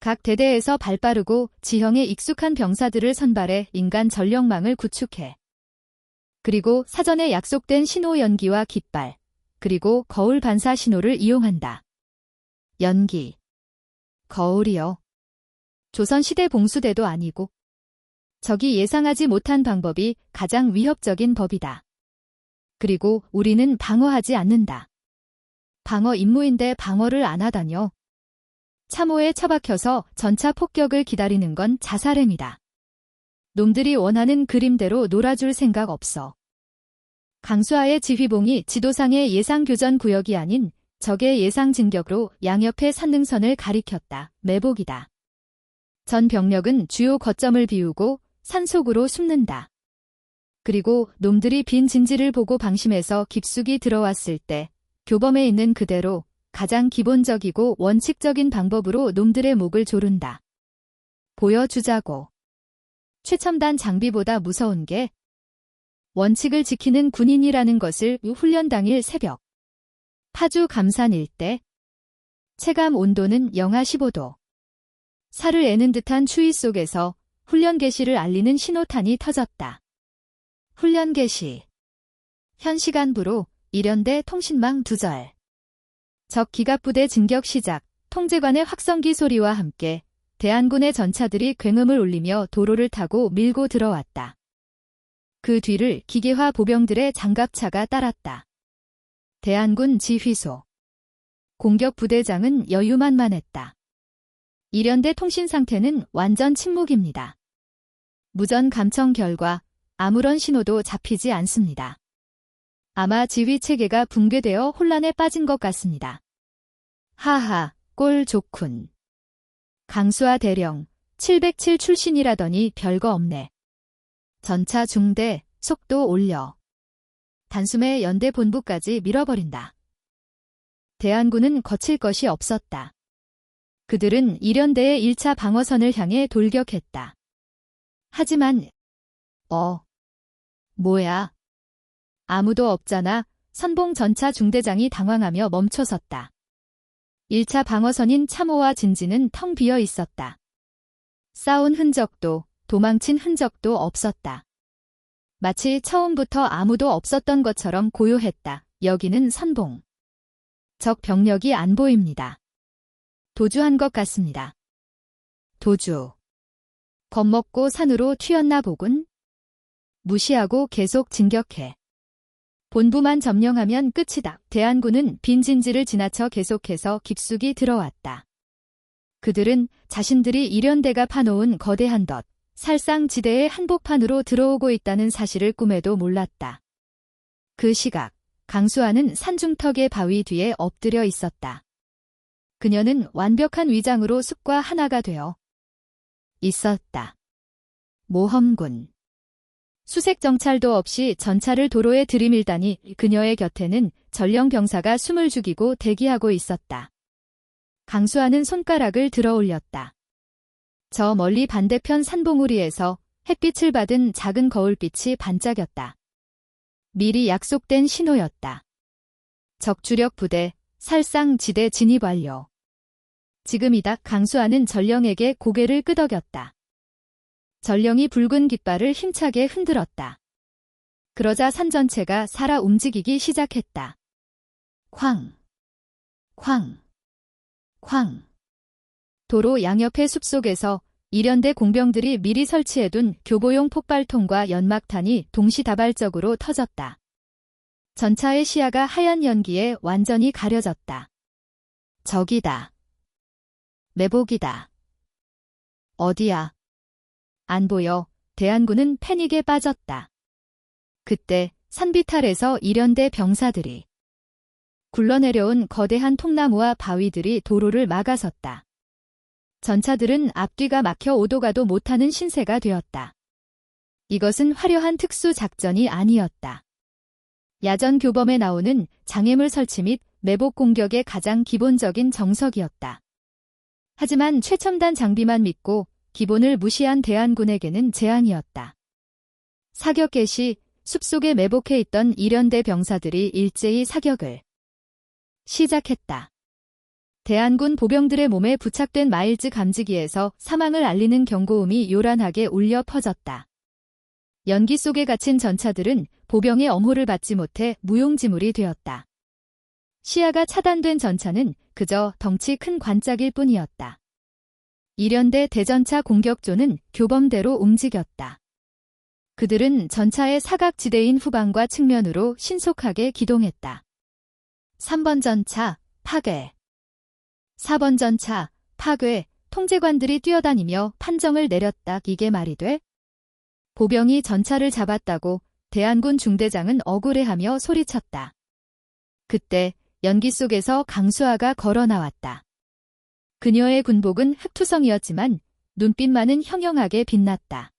각 대대에서 발빠르고 지형에 익숙한 병사들을 선발해 인간 전력망을 구축해. 그리고 사전에 약속된 신호 연기와 깃발, 그리고 거울 반사 신호를 이용한다. 연기. 거울이요. 조선시대 봉수대도 아니고. 적이 예상하지 못한 방법이 가장 위협적인 법이다. 그리고 우리는 방어하지 않는다. 방어 임무인데 방어를 안 하다뇨. 참호에 처박혀서 전차 폭격을 기다리는 건 자살행위다. 놈들이 원하는 그림대로 놀아줄 생각 없어. 강수하의 지휘봉이 지도상의 예상 교전 구역이 아닌 적의 예상 진격으로 양옆의 산능선을 가리켰다. 매복이다. 전 병력은 주요 거점을 비우고 산속으로 숨는다. 그리고 놈들이 빈 진지를 보고 방심해서 깊숙이 들어왔을 때 교범에 있는 그대로 가장 기본적이고 원칙적인 방법으로 놈들의 목을 조른다. 보여주자고. 최첨단 장비보다 무서운 게 원칙을 지키는 군인이라는 것을 훈련 당일 새벽. 파주 감산 일대. 체감 온도는 영하 15도. 살을 애는 듯한 추위 속에서 훈련 개시를 알리는 신호탄이 터졌다. 훈련 개시. 현 시간부로 일연대 통신망 두절. 적 기갑부대 진격 시작. 통제관의 확성기 소리와 함께 대한군의 전차들이 굉음을 울리며 도로를 타고 밀고 들어왔다. 그 뒤를 기계화 보병들의 장갑차가 따랐다. 대한군 지휘소. 공격 부대장은 여유만만했다. 일연대 통신 상태는 완전 침묵입니다. 무전 감청 결과 아무런 신호도 잡히지 않습니다. 아마 지휘 체계가 붕괴되어 혼란에 빠진 것 같습니다. 하하, 꼴 좋군. 강수아 대령, 707 출신이라더니 별거 없네. 전차 중대, 속도 올려. 단숨에 연대 본부까지 밀어버린다. 대한군은 거칠 것이 없었다. 그들은 일연대의 1차 방어선을 향해 돌격했다. 하지만 뭐야? 아무도 없잖아. 선봉 전차 중대장이 당황하며 멈춰섰다. 1차 방어선인 참호와 진지는 텅 비어 있었다. 싸운 흔적도 도망친 흔적도 없었다. 마치 처음부터 아무도 없었던 것처럼 고요했다. 여기는 선봉. 적 병력이 안 보입니다. 도주한 것 같습니다. 도주. 겁먹고 산으로 튀었나 보군. 무시하고 계속 진격해. 본부만 점령하면 끝이다. 대한군은 빈 진지를 지나쳐 계속해서 깊숙이 들어왔다. 그들은 자신들이 일연대가 파놓은 거대한 덫, 살상지대의 한복판으로 들어오고 있다는 사실을 꿈에도 몰랐다. 그 시각, 강수아는 산중턱의 바위 뒤에 엎드려 있었다. 그녀는 완벽한 위장으로 숲과 하나가 되어 있었다. 모험군. 수색 정찰도 없이 전차를 도로에 들이밀다니 그녀의 곁에는 전령병사가 숨을 죽이고 대기하고 있었다. 강수아는 손가락을 들어 올렸다. 저 멀리 반대편 산봉우리에서 햇빛을 받은 작은 거울빛이 반짝였다. 미리 약속된 신호였다. 적주력 부대, 살상지대 진입 완료. 지금이다. 강수아는 전령에게 고개를 끄덕였다. 전령이 붉은 깃발을 힘차게 흔들었다. 그러자 산 전체가 살아 움직이기 시작했다. 쾅, 쾅, 쾅. 도로 양옆의 숲속에서 일연대 공병들이 미리 설치해둔 교보용 폭발통과 연막탄이 동시다발적으로 터졌다. 전차의 시야가 하얀 연기에 완전히 가려졌다. 적이다. 매복이다. 어디야? 안 보여. 대한군은 패닉에 빠졌다. 그때 산비탈에서 일연대 병사들이 굴러내려온 거대한 통나무와 바위들이 도로를 막아섰다. 전차들은 앞뒤가 막혀 오도 가도 못하는 신세가 되었다. 이것은 화려한 특수작전이 아니었다. 야전 교범에 나오는 장애물 설치 및 매복 공격의 가장 기본적인 정석이었다. 하지만 최첨단 장비만 믿고 기본을 무시한 대한군에게는 재앙이었다. 사격 개시, 숲속에 매복해 있던 일연대 병사들이 일제히 사격을 시작했다. 대한군 보병들의 몸에 부착된 마일즈 감지기에서 사망을 알리는 경고음이 요란하게 울려 퍼졌다. 연기 속에 갇힌 전차들은 보병의 엄호를 받지 못해 무용지물이 되었다. 시야가 차단된 전차는 그저 덩치 큰 관짝일 뿐이었다. 일연대 대전차 공격조는 교범대로 움직였다. 그들은 전차의 사각지대인 후방과 측면으로 신속하게 기동했다. 3번 전차, 파괴. 4번 전차, 파괴. 통제관들이 뛰어다니며 판정을 내렸다. 이게 말이 돼? 보병이 전차를 잡았다고 대한군 중대장은 억울해하며 소리쳤다. 그때 연기 속에서 강수아가 걸어 나왔다. 그녀의 군복은 흑투성이었지만 눈빛만은 형형하게 빛났다.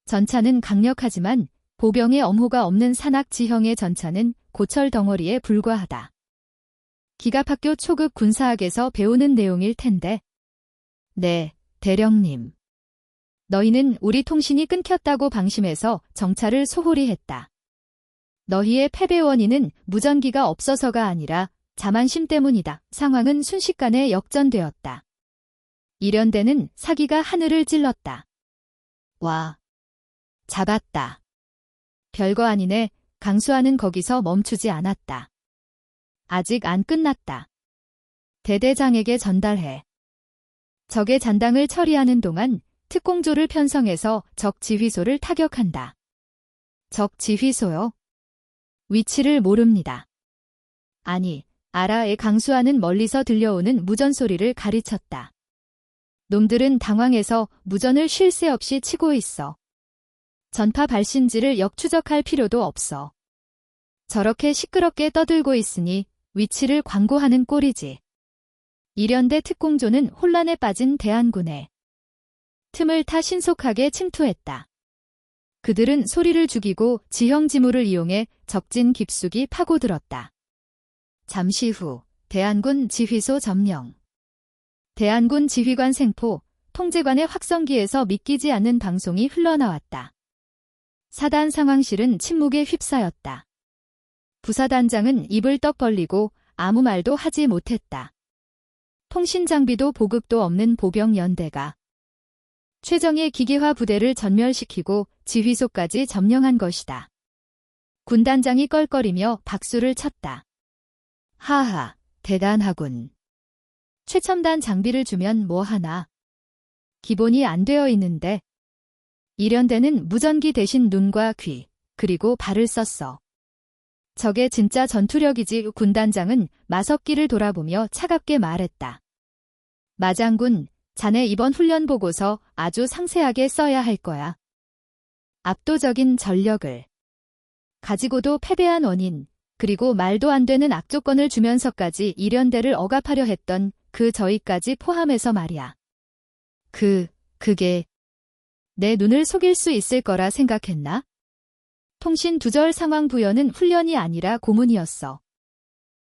전차는 강력하지만 보병의 엄호가 없는 산악 지형의 전차는 고철 덩어리에 불과하다. 기갑학교 초급 군사학에서 배우는 내용일 텐데. 네, 대령님. 너희는 우리 통신이 끊겼다고 방심해서 정찰을 소홀히 했다. 너희의 패배 원인은 무전기가 없어서가 아니라 자만심 때문이다. 상황은 순식간에 역전되었다. 이련대는 사기가 하늘을 찔렀다. 와. 잡았다. 별거 아니네. 강수아는 거기서 멈추지 않았다. 아직 안 끝났다. 대대장에게 전달해. 적의 잔당을 처리하는 동안 특공조를 편성해서 적 지휘소를 타격한다. 적 지휘소요? 위치를 모릅니다. 아니, 알아의 강수아는 멀리서 들려오는 무전 소리를 가르쳤다. 놈들은 당황해서 무전을 쉴 새 없이 치고 있어. 전파 발신지를 역추적할 필요도 없어. 저렇게 시끄럽게 떠들고 있으니 위치를 광고하는 꼴이지. 이련대 특공조는 혼란에 빠진 대한군에 틈을 타 신속하게 침투했다. 그들은 소리를 죽이고 지형지물을 이용해 적진 깊숙이 파고들었다. 잠시 후 대한군 지휘소 점령. 대한군 지휘관 생포, 통제관의 확성기에서 믿기지 않는 방송이 흘러나왔다. 사단 상황실은 침묵에 휩싸였다. 부사단장은 입을 떡 벌리고 아무 말도 하지 못했다. 통신 장비도 보급도 없는 보병 연대가 최정예 기계화 부대를 전멸시키고 지휘소까지 점령한 것이다. 군단장이 껄껄이며 박수를 쳤다. 하하, 대단하군. 최첨단 장비를 주면 뭐하나. 기본이 안 되어 있는데. 이련대는 무전기 대신 눈과 귀, 그리고 발을 썼어. 저게 진짜 전투력이지. 군단장은 마석기를 돌아보며 차갑게 말했다. 마장군, 자네 이번 훈련 보고서 아주 상세하게 써야 할 거야. 압도적인 전력을 가지고도 패배한 원인, 그리고 말도 안 되는 악조건을 주면서까지 이련대를 억압하려 했던 그 저희까지 포함해서 말이야. 그게 내 눈을 속일 수 있을 거라 생각했나? 통신 두절 상황 부여는 훈련이 아니라 고문이었어.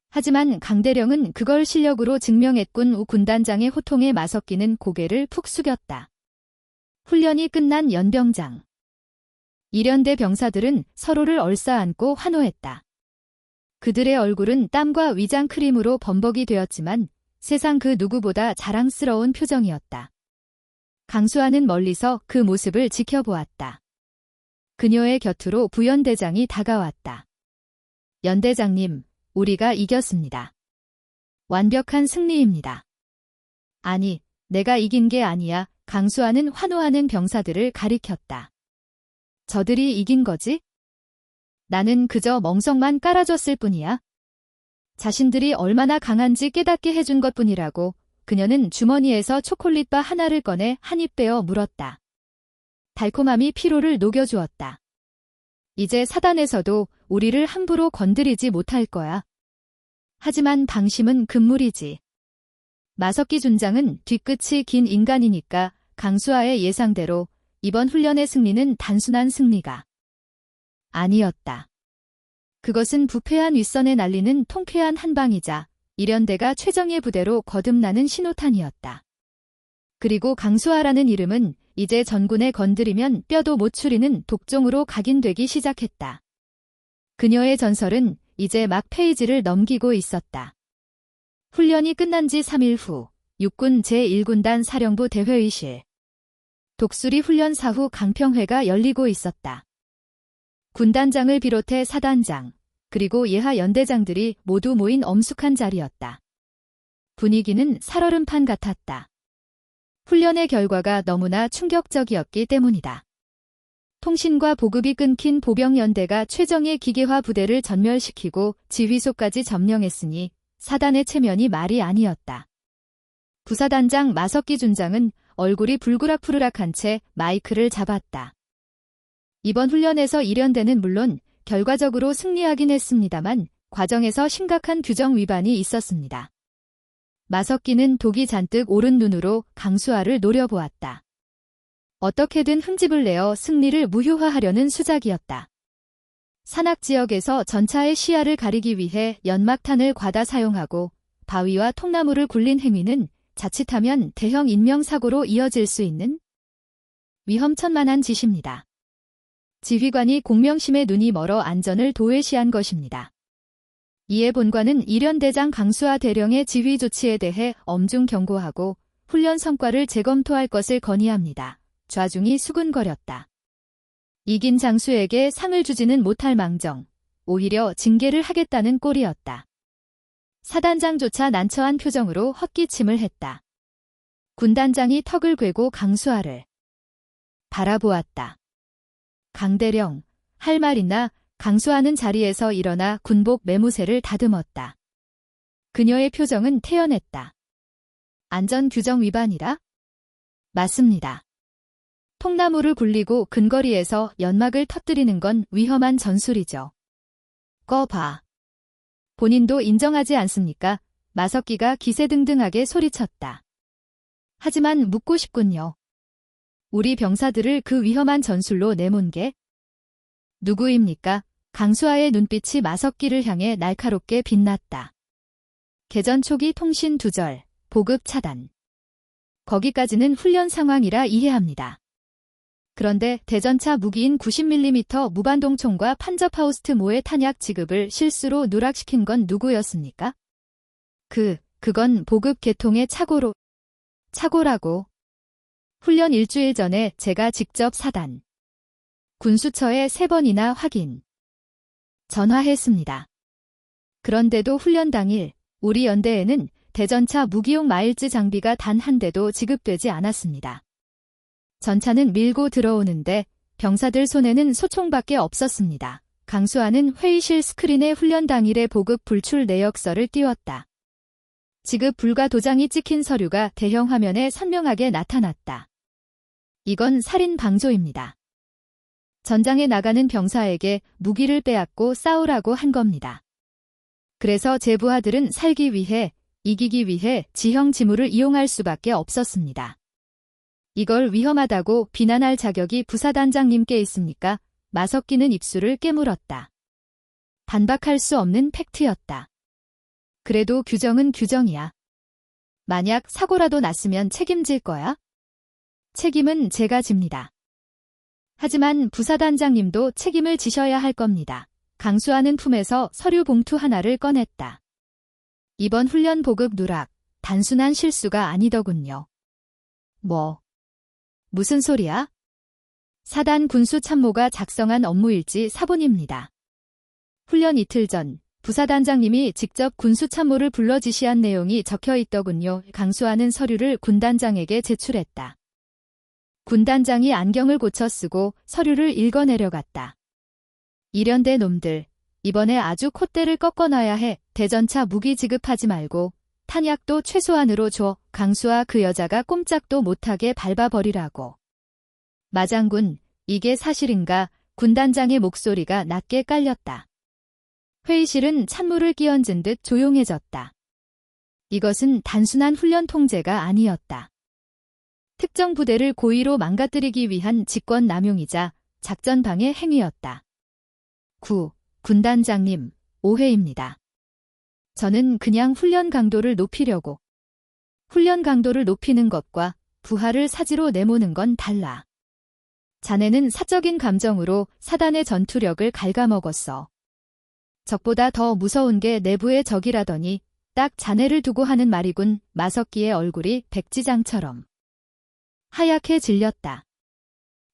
하지만 강대령은 그걸 실력으로 증명했군. 우 군단장의 호통에 마석기는 고개를 푹 숙였다. 훈련이 끝난 연병장. 이련대 병사들은 서로를 얼싸안고 환호했다. 그들의 얼굴은 땀과 위장 크림으로 범벅이 되었지만 세상 그 누구보다 자랑스러운 표정이었다. 강수아는 멀리서 그 모습을 지켜보았다. 그녀의 곁으로 부연대장이 다가왔다. 연대장님, 우리가 이겼습니다. 완벽한 승리입니다. 아니, 내가 이긴 게 아니야. 강수아는 환호하는 병사들을 가리켰다. 저들이 이긴 거지? 나는 그저 멍석만 깔아줬을 뿐이야. 자신들이 얼마나 강한지 깨닫게 해준 것뿐이라고. 그녀는 주머니에서 초콜릿바 하나를 꺼내 한 입 빼어 물었다. 달콤함이 피로를 녹여주었다. 이제 사단에서도 우리를 함부로 건드리지 못할 거야. 하지만 방심은 금물이지. 마석기 준장은 뒤끝이 긴 인간이니까 강수아의 예상대로 이번 훈련의 승리는 단순한 승리가 아니었다. 그것은 부패한 윗선에 날리는 통쾌한 한방이자 이련대가 최정예 부대로 거듭나는 신호탄이었다. 그리고 강수아라는 이름은 이제 전군에 건드리면 뼈도 못 추리는 독종으로 각인되기 시작했다. 그녀의 전설은 이제 막 페이지를 넘기고 있었다. 훈련이 끝난 지 3일 후 육군 제1군단 사령부 대회의실. 독수리 훈련 사후 강평회가 열리고 있었다. 군단장을 비롯해 사단장, 그리고 예하 연대장들이 모두 모인 엄숙한 자리였다. 분위기는 살얼음판 같았다. 훈련의 결과가 너무나 충격적이었기 때문이다. 통신과 보급이 끊긴 보병연대가 최정예 기계화 부대를 전멸시키고 지휘소까지 점령했으니 사단의 체면이 말이 아니었다. 부사단장 마석기 준장은 얼굴이 불그락푸르락한 채 마이크를 잡았다. 이번 훈련에서 이련대는 물론 결과적으로 승리하긴 했습니다만 과정에서 심각한 규정 위반이 있었습니다. 마석기는 독이 잔뜩 오른 눈으로 강수아를 노려보았다. 어떻게든 흠집을 내어 승리를 무효화하려는 수작이었다. 산악지역에서 전차의 시야를 가리기 위해 연막탄을 과다 사용하고 바위와 통나무를 굴린 행위는 자칫하면 대형 인명사고로 이어질 수 있는 위험천만한 짓입니다. 지휘관이 공명심에 눈이 멀어 안전을 도외시한 것입니다. 이에 본관은 일연대장 강수하 대령의 지휘 조치에 대해 엄중 경고하고 훈련 성과를 재검토할 것을 건의합니다. 좌중이 수군거렸다. 이긴 장수에게 상을 주지는 못할 망정, 오히려 징계를 하겠다는 꼴이었다. 사단장조차 난처한 표정으로 헛기침을 했다. 군단장이 턱을 괴고 강수하를 바라보았다. 강대령, 할 말 있나? 강수하는 자리에서 일어나 군복 매무새를 다듬었다. 그녀의 표정은 태연했다. 안전규정 위반이라? 맞습니다. 통나무를 굴리고 근거리에서 연막을 터뜨리는 건 위험한 전술이죠. 꺼봐. 본인도 인정하지 않습니까? 마석기가 기세등등하게 소리쳤다. 하지만 묻고 싶군요. 우리 병사들을 그 위험한 전술로 내몬 게 누구입니까? 강수하의 눈빛이 마석기를 향해 날카롭게 빛났다. 개전 초기 통신 두절, 보급 차단. 거기까지는 훈련 상황이라 이해합니다. 그런데 대전차 무기인 90mm 무반동총과 판저파우스트 모의 탄약 지급을 실수로 누락시킨 건 누구였습니까? 그건 보급 계통의 착오라고. 훈련 일주일 전에 제가 직접 사단 군수처에 3번이나 확인 전화했습니다. 그런데도 훈련 당일 우리 연대에는 대전차 무기용 마일즈 장비가 단 한 대도 지급되지 않았습니다. 전차는 밀고 들어오는데 병사들 손에는 소총밖에 없었습니다. 강수하는 회의실 스크린에 훈련 당일의 보급 불출 내역서를 띄웠다. 지급 불가 도장이 찍힌 서류가 대형 화면에 선명하게 나타났다. 이건 살인 방조입니다. 전장에 나가는 병사에게 무기를 빼앗고 싸우라고 한 겁니다. 그래서 제 부하들은 살기 위해, 이기기 위해 지형 지물을 이용할 수밖에 없었습니다. 이걸 위험하다고 비난할 자격이 부사단장님께 있습니까? 마석기는 입술을 깨물었다. 반박할 수 없는 팩트였다. 그래도 규정은 규정이야. 만약 사고라도 났으면 책임질 거야? 책임은 제가 집니다. 하지만 부사단장님도 책임을 지셔야 할 겁니다. 강수하는 품에서 서류 봉투 하나를 꺼냈다. 이번 훈련 보급 누락, 단순한 실수가 아니더군요. 무슨 소리야? 사단 군수 참모가 작성한 업무일지 사본입니다. 훈련 이틀 전 부사단장님이 직접 군수 참모를 불러 지시한 내용이 적혀 있더군요. 강수하는 서류를 군단장에게 제출했다. 군단장이 안경을 고쳐 쓰고 서류를 읽어내려갔다. 이련대 놈들, 이번에 아주 콧대를 꺾어놔야 해. 대전차 무기 지급하지 말고 탄약도 최소한으로 줘. 강수와 그 여자가 꼼짝도 못하게 밟아버리라고. 마장군, 이게 사실인가? 군단장의 목소리가 낮게 깔렸다. 회의실은 찬물을 끼얹은 듯 조용해졌다. 이것은 단순한 훈련 통제가 아니었다. 특정 부대를 고의로 망가뜨리기 위한 직권 남용이자 작전 방해 행위였다. 군단장님, 오해입니다. 저는 그냥 훈련 강도를 높이려고. 훈련 강도를 높이는 것과 부하를 사지로 내모는 건 달라. 자네는 사적인 감정으로 사단의 전투력을 갉아먹었어. 적보다 더 무서운 게 내부의 적이라더니 딱 자네를 두고 하는 말이군. 마석기의 얼굴이 백지장처럼 하얗게 질렸다.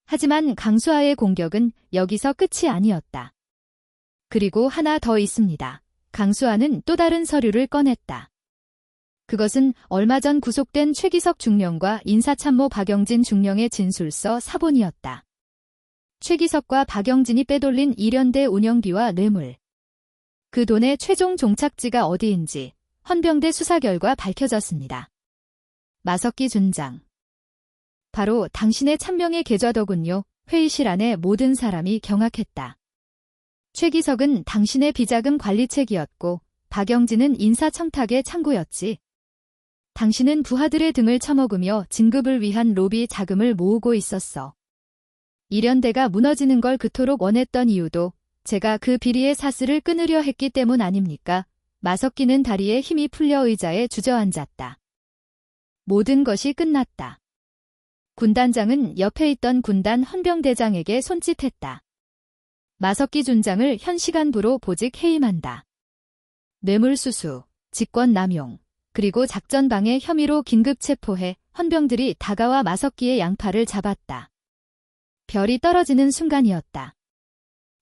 하지만 강수하의 공격은 여기서 끝이 아니었다. 그리고 하나 더 있습니다. 강수하는 또 다른 서류를 꺼냈다. 그것은 얼마 전 구속된 최기석 중령과 인사참모 박영진 중령의 진술서 사본이었다. 최기석과 박영진이 빼돌린 이련대 운영비와 뇌물. 그 돈의 최종 종착지가 어디인지 헌병대 수사 결과 밝혀졌습니다. 마석기 준장. 바로 당신의 참명의 계좌더군요. 회의실 안에 모든 사람이 경악했다. 최기석은 당신의 비자금 관리책이었고 박영진은 인사청탁의 창구였지. 당신은 부하들의 등을 쳐먹으며 진급을 위한 로비 자금을 모으고 있었어. 이련대가 무너지는 걸 그토록 원했던 이유도 제가 그 비리의 사슬을 끊으려 했기 때문 아닙니까? 마석기는 다리에 힘이 풀려 의자에 주저앉았다. 모든 것이 끝났다. 군단장은 옆에 있던 군단 헌병대장에게 손짓했다. 마석기 준장을 현 시간부로 보직 해임한다. 뇌물수수, 직권남용, 그리고 작전방해 혐의로 긴급 체포해 헌병들이 다가와 마석기의 양팔을 잡았다. 별이 떨어지는 순간이었다.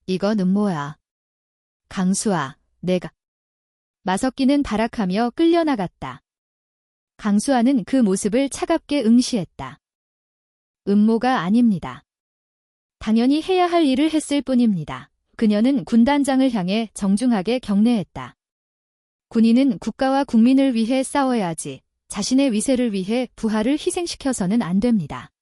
이건 뭐야? 강수아, 내가. 마석기는 발악하며 끌려나갔다. 강수아는 그 모습을 차갑게 응시했다. 음모가 아닙니다. 당연히 해야 할 일을 했을 뿐입니다. 그녀는 군단장을 향해 정중하게 경례했다. 군인은 국가와 국민을 위해 싸워야지 자신의 위세를 위해 부하를 희생시켜서는 안 됩니다.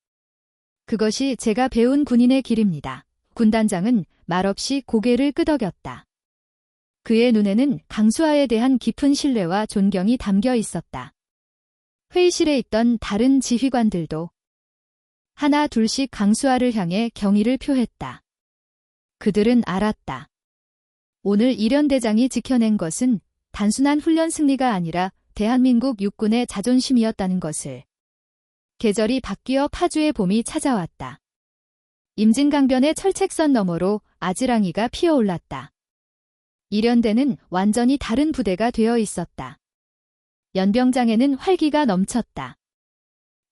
그것이 제가 배운 군인의 길입니다. 군단장은 말없이 고개를 끄덕였다. 그의 눈에는 강수아에 대한 깊은 신뢰와 존경이 담겨 있었다. 회의실에 있던 다른 지휘관들도 하나 둘씩 강수아를 향해 경의를 표했다. 그들은 알았다. 오늘 이련대장이 지켜낸 것은 단순한 훈련 승리가 아니라 대한민국 육군의 자존심이었다는 것을. 계절이 바뀌어 파주의 봄이 찾아왔다. 임진강변의 철책선 너머로 아지랑이가 피어올랐다. 이련대는 완전히 다른 부대가 되어 있었다. 연병장에는 활기가 넘쳤다.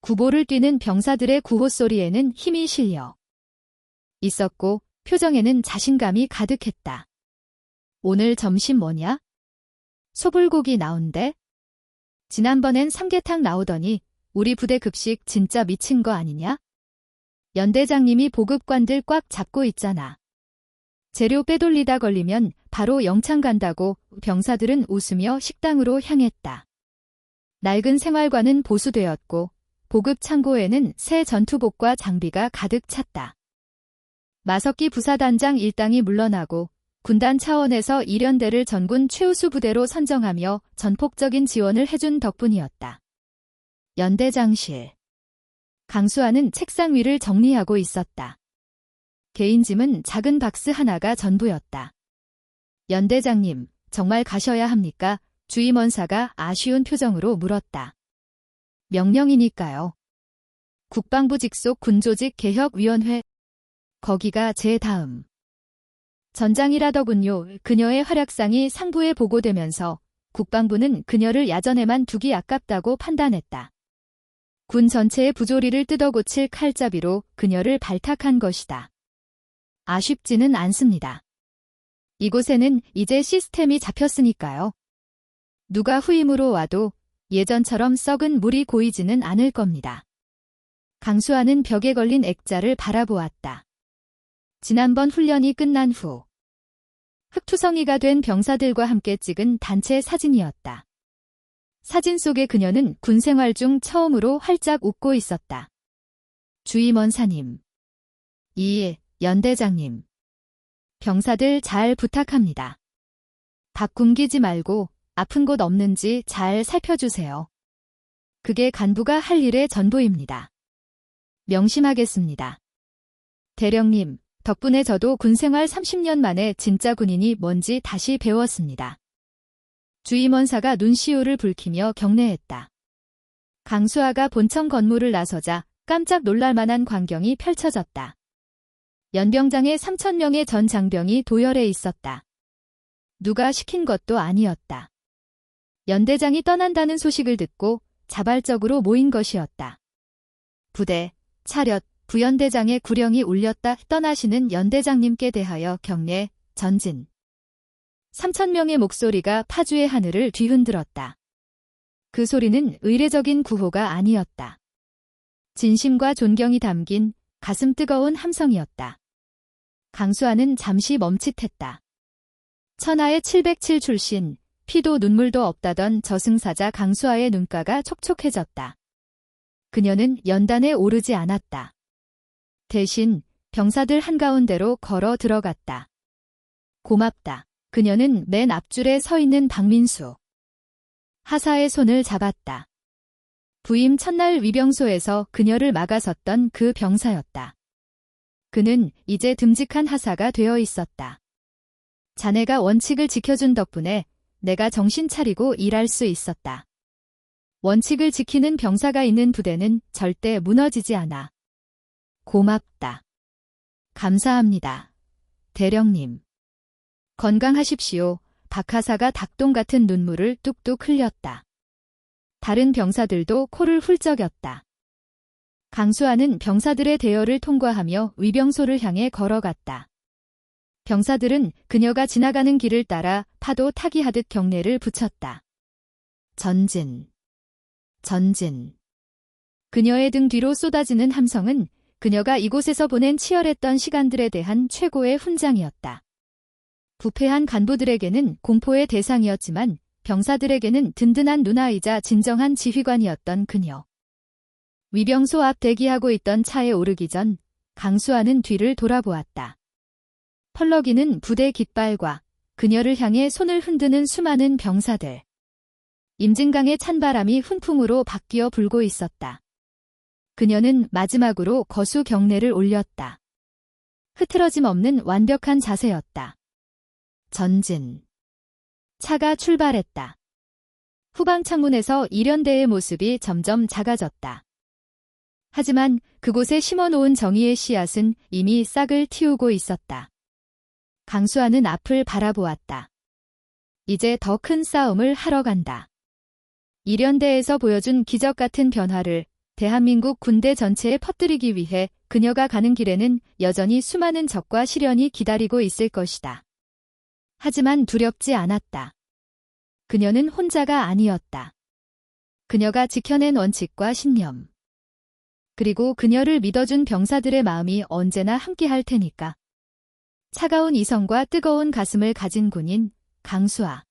구보를 뛰는 병사들의 구호 소리에는 힘이 실려 있었고 표정에는 자신감이 가득했다. 오늘 점심 뭐냐? 소불고기 나온대? 지난번엔 삼계탕 나오더니 우리 부대 급식 진짜 미친 거 아니냐? 연대장님이 보급관들 꽉 잡고 있잖아. 재료 빼돌리다 걸리면 바로 영창 간다고 병사들은 웃으며 식당으로 향했다. 낡은 생활관은 보수되었고 보급 창고에는 새 전투복과 장비가 가득 찼다. 마석기 부사단장 일당이 물러나고 군단 차원에서 이련대를 전군 최우수 부대로 선정하며 전폭적인 지원을 해준 덕분이었다. 연대장실. 강수아는 책상 위를 정리하고 있었다. 개인 짐은 작은 박스 하나가 전부였다. 연대장님, 정말 가셔야 합니까? 주임원사가 아쉬운 표정으로 물었다. 명령이니까요. 국방부 직속 군조직개혁위원회. 거기가 제 다음. 전장이라더군요. 그녀의 활약상이 상부에 보고되면서 국방부는 그녀를 야전에만 두기 아깝다고 판단했다. 군 전체의 부조리를 뜯어고칠 칼잡이로 그녀를 발탁한 것이다. 아쉽지는 않습니다. 이곳에는 이제 시스템이 잡혔으니까요. 누가 후임으로 와도 예전처럼 썩은 물이 고이지는 않을 겁니다. 강수아는 벽에 걸린 액자를 바라보았다. 지난번 훈련이 끝난 후 흑투성이가 된 병사들과 함께 찍은 단체 사진이었다. 사진 속의 그녀는 군 생활 중 처음으로 활짝 웃고 있었다. 주임원사님. 연대장님. 병사들 잘 부탁합니다. 박 굶기지 말고 아픈 곳 없는지 잘 살펴주세요. 그게 간부가 할 일의 전부입니다. 명심하겠습니다. 대령님, 덕분에 저도 군생활 30년 만에 진짜 군인이 뭔지 다시 배웠습니다. 주임원사가 눈시울을 붉히며 경례했다. 강수아가 본청 건물을 나서자 깜짝 놀랄 만한 광경이 펼쳐졌다. 연병장에 3,000명의 전 장병이 도열해 있었다. 누가 시킨 것도 아니었다. 연대장이 떠난다는 소식을 듣고 자발적으로 모인 것이었다. 부대, 차렷, 부연대장의 구령이 울렸다. 떠나시는 연대장님께 대하여 경례, 전진. 3,000명의 목소리가 파주의 하늘을 뒤흔들었다. 그 소리는 의례적인 구호가 아니었다. 진심과 존경이 담긴 가슴 뜨거운 함성이었다. 강수아는 잠시 멈칫했다. 천하의 707 출신, 피도 눈물도 없다던 저승사자 강수아의 눈가가 촉촉해졌다. 그녀는 연단에 오르지 않았다. 대신 병사들 한가운데로 걸어 들어갔다. 고맙다. 그녀는 맨 앞줄에 서 있는 박민수 하사의 손을 잡았다. 부임 첫날 위병소에서 그녀를 막아섰던 그 병사였다. 그는 이제 듬직한 하사가 되어 있었다. 자네가 원칙을 지켜준 덕분에 내가 정신 차리고 일할 수 있었다. 원칙을 지키는 병사가 있는 부대는 절대 무너지지 않아. 고맙다. 감사합니다. 대령님. 건강하십시오. 박하사가 닭똥 같은 눈물을 뚝뚝 흘렸다. 다른 병사들도 코를 훌쩍였다. 강수아는 병사들의 대열을 통과하며 위병소를 향해 걸어갔다. 병사들은 그녀가 지나가는 길을 따라 파도 타기하듯 경례를 붙였다. 전진. 전진. 그녀의 등 뒤로 쏟아지는 함성은 그녀가 이곳에서 보낸 치열했던 시간들에 대한 최고의 훈장이었다. 부패한 간부들에게는 공포의 대상이었지만 병사들에게는 든든한 누나이자 진정한 지휘관이었던 그녀. 위병소 앞 대기하고 있던 차에 오르기 전 강수아는 뒤를 돌아보았다. 펄럭이는 부대 깃발과 그녀를 향해 손을 흔드는 수많은 병사들. 임진강의 찬바람이 훈풍으로 바뀌어 불고 있었다. 그녀는 마지막으로 거수 경례를 올렸다. 흐트러짐 없는 완벽한 자세였다. 전진. 차가 출발했다. 후방 창문에서 이련대의 모습이 점점 작아졌다. 하지만 그곳에 심어놓은 정의의 씨앗은 이미 싹을 틔우고 있었다. 강수아는 앞을 바라보았다. 이제 더 큰 싸움을 하러 간다. 이련대에서 보여준 기적 같은 변화를 대한민국 군대 전체에 퍼뜨리기 위해 그녀가 가는 길에는 여전히 수많은 적과 시련이 기다리고 있을 것이다. 하지만 두렵지 않았다. 그녀는 혼자가 아니었다. 그녀가 지켜낸 원칙과 신념. 그리고 그녀를 믿어준 병사들의 마음이 언제나 함께할 테니까. 차가운 이성과 뜨거운 가슴을 가진 군인 강수아.